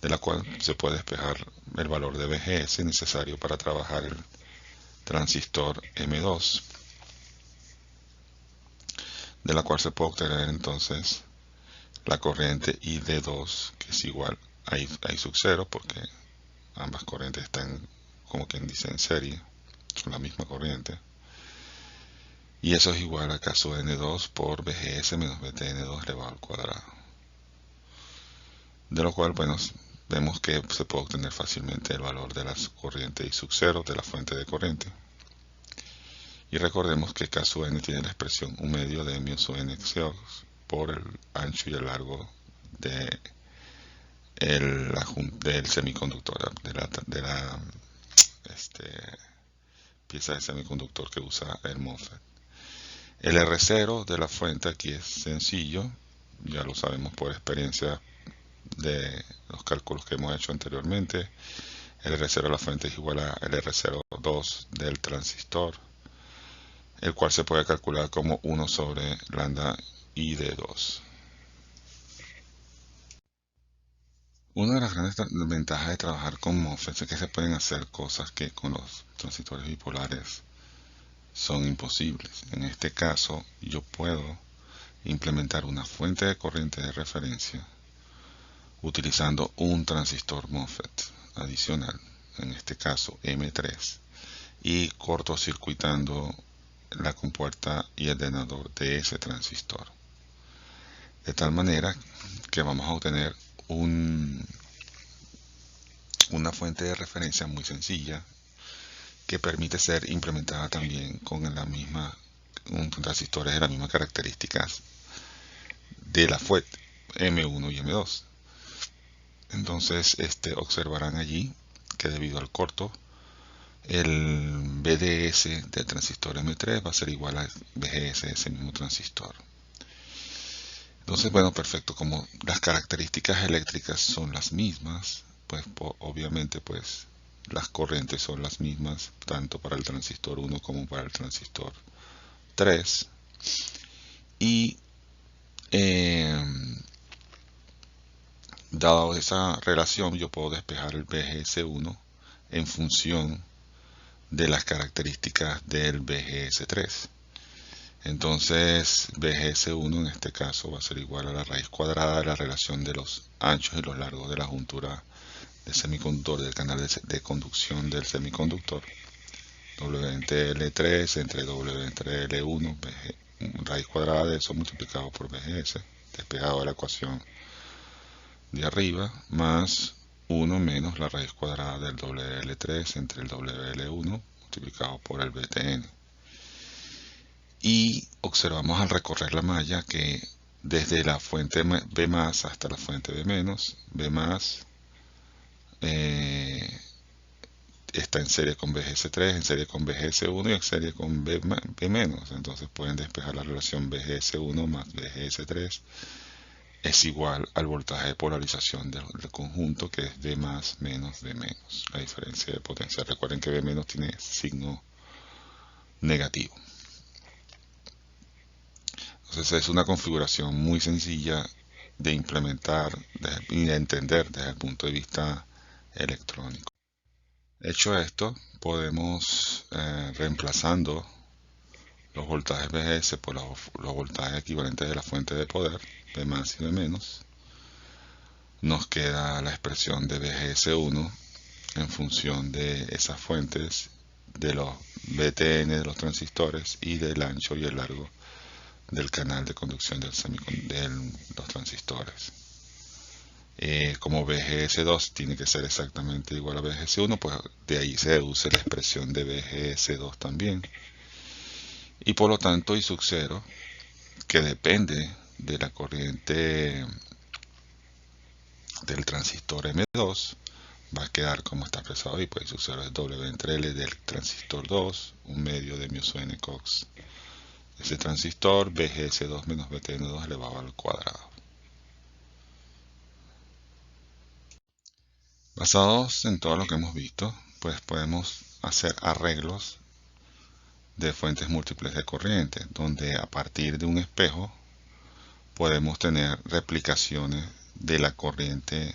de la cual se puede despejar el valor de VGS necesario para trabajar el transistor M2, de la cual se puede obtener entonces la corriente I de 2, que es igual hay sub 0 porque ambas corrientes están, como quien dice, en serie, son la misma corriente. Y eso es igual a K sub N2 por BGS menos BTN2 elevado al cuadrado. De lo cual, bueno, vemos que se puede obtener fácilmente el valor de las corrientes I sub 0 de la fuente de corriente. Y recordemos que K sub N tiene la expresión 1 medio de mu sub N por el ancho y el largo del semiconductor, de la pieza de semiconductor que usa el MOSFET. El R0 de la fuente aquí es sencillo, ya lo sabemos por experiencia de los cálculos que hemos hecho anteriormente. El R0 de la fuente es igual a el R02 del transistor, el cual se puede calcular como 1 sobre lambda I de 2. Una de las grandes ventajas de trabajar con MOSFET es que se pueden hacer cosas que con los transistores bipolares son imposibles. En este caso, yo puedo implementar una fuente de corriente de referencia utilizando un transistor MOSFET adicional, en este caso M3, y cortocircuitando la compuerta y el denominador de ese transistor. De tal manera que vamos a obtener una fuente de referencia muy sencilla que permite ser implementada también con transistores de las mismas características de la fuente M1 y M2. Entonces observarán allí que debido al corto, el BDS del transistor M3 va a ser igual al BGS de ese mismo transistor. Entonces, bueno, perfecto, como las características eléctricas son las mismas, pues obviamente pues las corrientes son las mismas, tanto para el transistor 1 como para el transistor 3. Y dado esa relación, yo puedo despejar el BGS1 en función de las características del BGS3. Entonces, BGS1 en este caso va a ser igual a la raíz cuadrada de la relación de los anchos y los largos de la juntura del semiconductor, del canal de conducción del semiconductor. W entre L3 entre W entre L1, raíz cuadrada de eso multiplicado por BGS, despejado de la ecuación de arriba, más 1 menos la raíz cuadrada del WL3 entre el WL1 multiplicado por el BTN. Y observamos al recorrer la malla que desde la fuente B más hasta la fuente B menos, B más está en serie con BGS3, en serie con BGS1 y en serie con B menos. Entonces pueden despejar la relación BGS1 más BGS3 es igual al voltaje de polarización del conjunto, que es B más menos B menos. La diferencia de potencia. Recuerden que B menos tiene signo negativo. Entonces es una configuración muy sencilla de implementar y de entender desde el punto de vista electrónico. Hecho esto, podemos reemplazando los voltajes BGS por los voltajes equivalentes de la fuente de poder, B más y B menos, nos queda la expresión de BGS1 en función de esas fuentes, de los BTN de los transistores y del ancho y el largo del canal de conducción de los transistores. Como BGS2 tiene que ser exactamente igual a BGS1, pues de ahí se deduce la expresión de BGS2 también. Y por lo tanto I sub 0, que depende de la corriente del transistor M2, va a quedar como está expresado ahí, pues I sub 0 es W entre L del transistor 2, un medio de mu sub N cox ese transistor, BGS2 menos BTN2 elevado al cuadrado. Basados en todo lo que hemos visto, pues podemos hacer arreglos de fuentes múltiples de corriente, donde a partir de un espejo podemos tener replicaciones de la corriente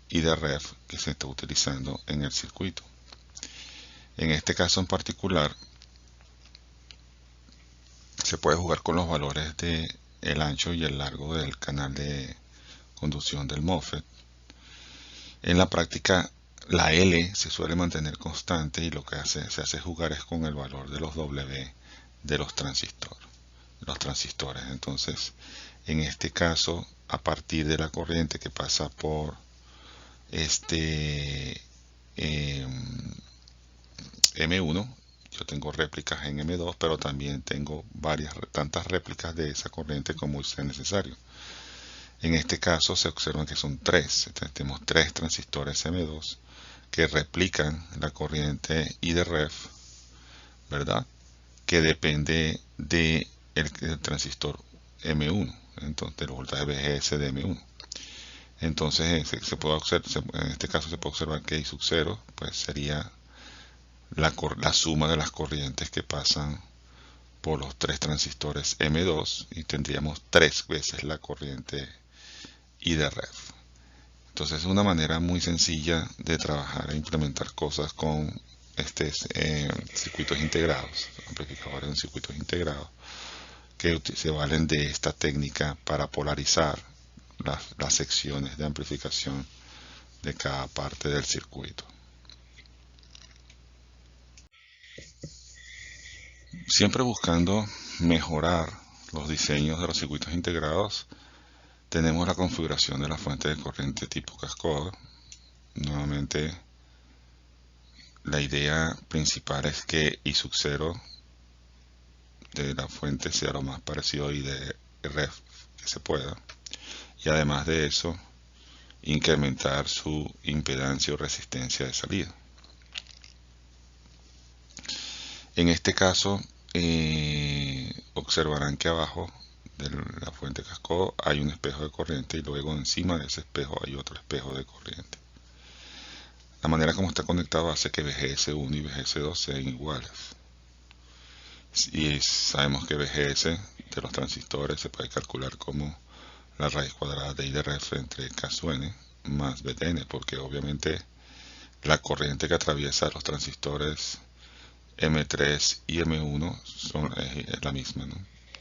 y de ref que se está utilizando en el circuito. En este caso en particular, se puede jugar con los valores de el ancho y el largo del canal de conducción del MOSFET, En la práctica, la L se suele mantener constante y lo que se hace jugar es con el valor de los W de los transistores. Entonces, en este caso, a partir de la corriente que pasa por este eh, M1, yo tengo réplicas en M2, pero también tengo tantas réplicas de esa corriente como sea necesario. En este caso se observan que son tres. Entonces, tenemos tres transistores M2 que replican la corriente I de ref, ¿verdad? Que depende del transistor M1, entonces del voltaje VGS de M1. Entonces en este caso se puede observar que I sub 0 pues sería la suma de las corrientes que pasan por los tres transistores M2 y tendríamos tres veces la corriente I de ref. Entonces es una manera muy sencilla de trabajar e implementar cosas con circuitos integrados, amplificadores en circuitos integrados, que se valen de esta técnica para polarizar las secciones de amplificación de cada parte del circuito. Siempre buscando mejorar los diseños de los circuitos integrados, tenemos la configuración de la fuente de corriente tipo cascada. Nuevamente, la idea principal es que I sub 0 de la fuente sea lo más parecido a I de ref que se pueda. Y además de eso, incrementar su impedancia o resistencia de salida. En este caso, observarán que abajo de la fuente cascada hay un espejo de corriente y luego encima de ese espejo hay otro espejo de corriente. La manera como está conectado hace que VGS1 y VGS2 sean iguales. Y sabemos que VGS de los transistores se puede calcular como la raíz cuadrada de I de ref entre K sub n más BTN, porque obviamente la corriente que atraviesa los transistores M3 y M1 es la misma, ¿no?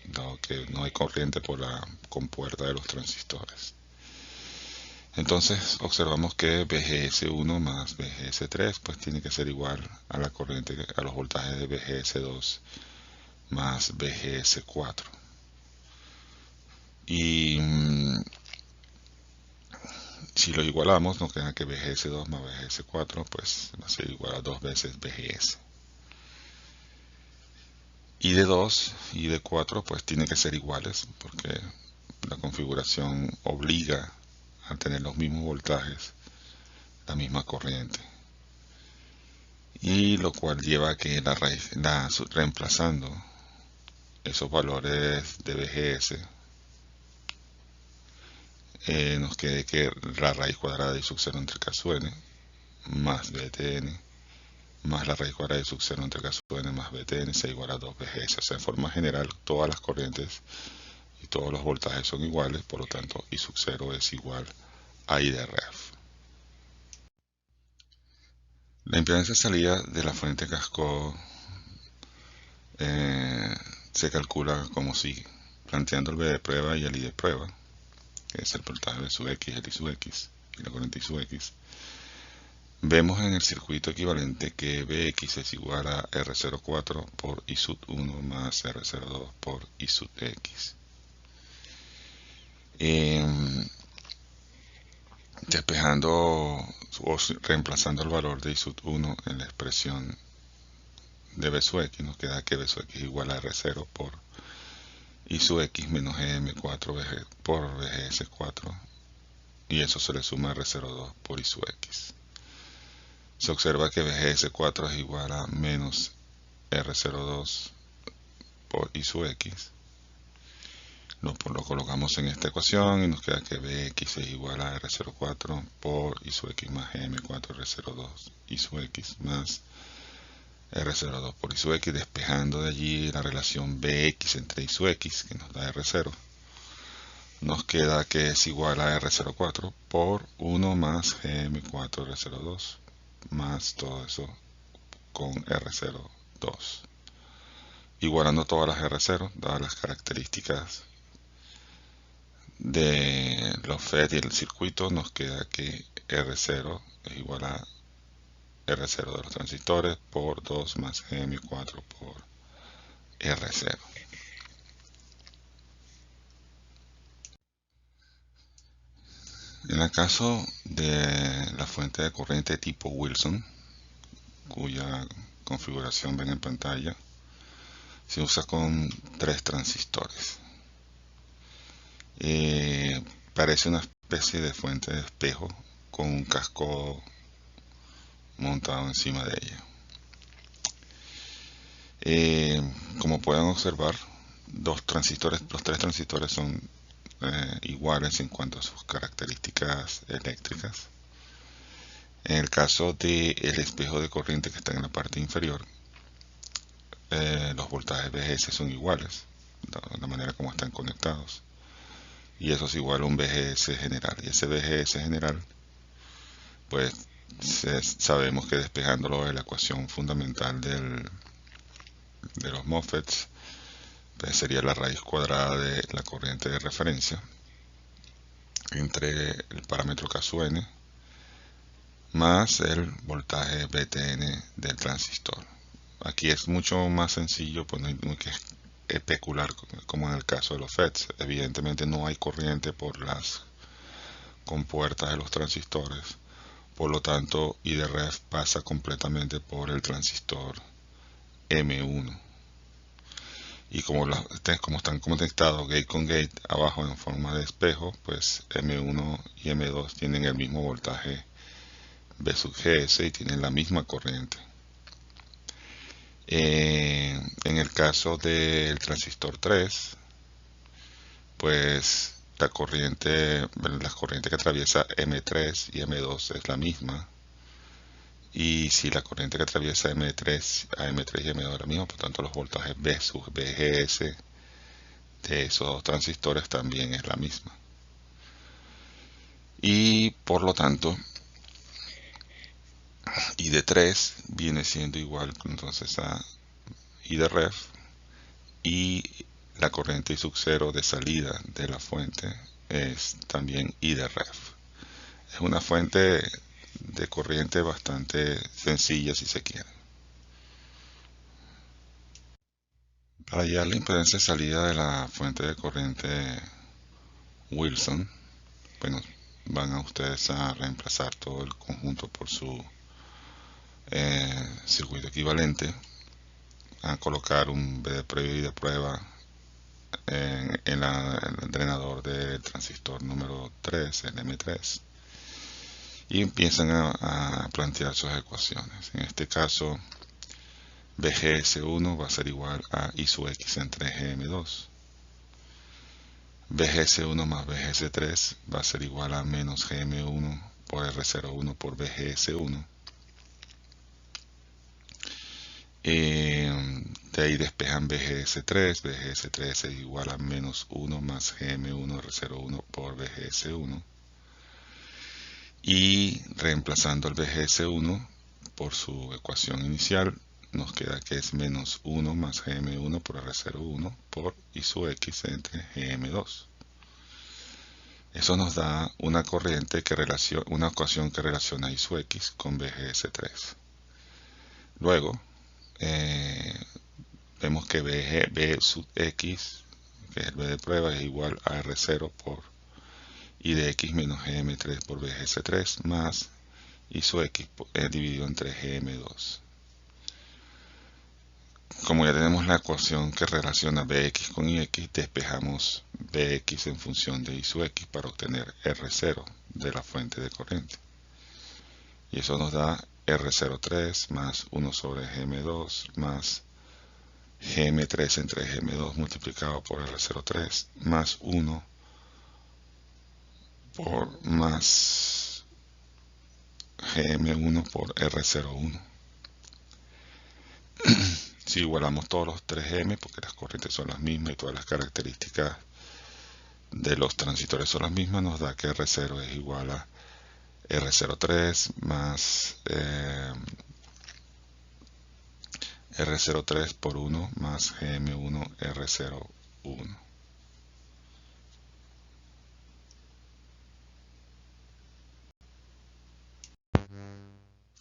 Dado que no hay corriente por la compuerta de los transistores. Entonces observamos que VGS1 más VGS3 pues tiene que ser igual a la corriente, a los voltajes de VGS2 más VGS4. Y si lo igualamos, nos queda que VGS2 más VGS4 pues va a ser igual a 2 veces VGS. Y de 2 y de 4 pues tienen que ser iguales porque la configuración obliga a tener los mismos voltajes, la misma corriente. Y lo cual lleva a que reemplazando esos valores de VGS nos quede que la raíz cuadrada de I sub 0 entre K sub n más BTN más la raíz cuadrada de I sub 0 entre K sub n más BTN sea igual a 2 VGS. O sea, en forma general, todas las corrientes y todos los voltajes son iguales, por lo tanto, I sub 0 es igual a I de ref. La impedancia de salida de la fuente cascada se calcula como sigue, planteando el B de prueba y el I de prueba, que es el voltaje V sub X, el I sub X y la corriente I sub X. Vemos en el circuito equivalente que Vx es igual a R04 por I sub 1 más R02 por I sub X. Despejando o reemplazando el valor de I sub 1 en la expresión de B sub X, nos queda que B sub X es igual a R0 por I sub X menos EM4 por VGS4 y eso se le suma a R02 por I sub X. Se observa que VGS4 es igual a menos R02 por I sub X. Lo colocamos en esta ecuación y nos queda que Vx es igual a R04 por I sub X más M4 R02 I sub X más R02 por I sub X, despejando de allí la relación Bx entre I sub X, que nos da R0. Nos queda que es igual a R04 por 1 más GM4 R02 más todo eso con R02. Igualando todas las R0, dadas las características de los FET y el circuito, nos queda que R0 es igual a R0 de los transistores por 2 más GM4 por R0. En el caso de la fuente de corriente tipo Wilson, cuya configuración ven en pantalla, se usa con 3 transistores. Parece una especie de fuente de espejo con un casco montado encima de ella. Como pueden observar, los tres transistores son iguales en cuanto a sus características eléctricas. En el caso del espejo de corriente que está en la parte inferior, los voltajes VGS son iguales, de la manera como están conectados. Y eso es igual a un VGS general. Y ese VGS general, pues sabemos que despejándolo de la ecuación fundamental de los MOSFETs, pues sería la raíz cuadrada de la corriente de referencia entre el parámetro K sub n más el voltaje BTN del transistor. Aquí es mucho más sencillo, pues no hay que especular como en el caso de los FETs. Evidentemente no hay corriente por las compuertas de los transistores, por lo tanto IDRF pasa completamente por el transistor M1. Y como están conectados gate con gate abajo en forma de espejo, pues M1 y M2 tienen el mismo voltaje V sub GS y tienen la misma corriente. En el caso del transistor 3, pues la corriente que atraviesa M3 y M2 es la misma. Y si la corriente que atraviesa M3 a M3 y M2 es la misma, por tanto los voltajes V sub VGS de esos dos transistores también es la misma. Y por lo tanto, I de 3 viene siendo igual entonces a I de ref, y la corriente I sub 0 de salida de la fuente es también I de ref. Es una fuente de corriente bastante sencilla si se quiere. Para hallar la impedancia de salida de la fuente de corriente Wilson, bueno, van a ustedes a reemplazar todo el conjunto por su circuito equivalente, a colocar un B de previo y de prueba en el drenador del transistor número 3, el M3, y empiezan a plantear sus ecuaciones. En este caso, VGS1 va a ser igual a I sub X entre GM2. VGS1 más VGS3 va a ser igual a menos GM1 por R01 por VGS1. De ahí despejan VGS3. VGS3 es igual a menos 1 más GM1 R01 por VGS1. Y reemplazando el VGS1 por su ecuación inicial, nos queda que es menos 1 más GM1 por R01 por I sub X entre GM2. Eso nos da una corriente una ecuación que relaciona I sub X con VGS3. Luego, vemos que V sub X, que es el V de prueba, es igual a R0 por I de X menos GM3 por VGS3 más I sub X dividido entre GM2. Como ya tenemos la ecuación que relaciona Bx con Ix, despejamos Bx en función de I sub X para obtener R0 de la fuente de corriente. Y eso nos da R03 más 1 sobre Gm2 más Gm3 entre Gm2 multiplicado por R03 más 1 por más Gm1 por R01. Si igualamos todos los 3M, porque las corrientes son las mismas y todas las características de los transistores son las mismas, nos da que R0 es igual a R03 más R03 por 1 más GM1 R01.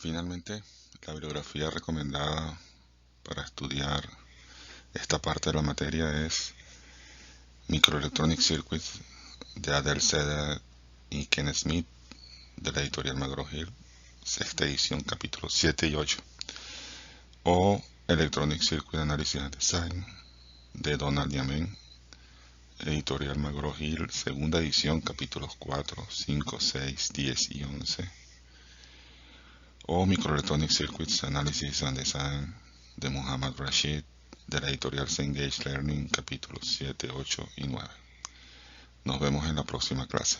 Finalmente, la bibliografía recomendada para estudiar esta parte de la materia es Microelectronic Circuits de Adele Cedar y Ken Smith de la editorial McGraw-Hill, sexta edición, capítulos 7 y 8, o Electronic Circuit Analysis and Design de Donald Yamen, editorial McGraw-Hill, segunda edición, capítulos 4, 5, 6, 10 y 11, o Microelectronic Circuits Analysis and Design de Muhammad Rashid de la editorial Cengage Learning, capítulos 7, 8 y 9. Nos vemos en la próxima clase.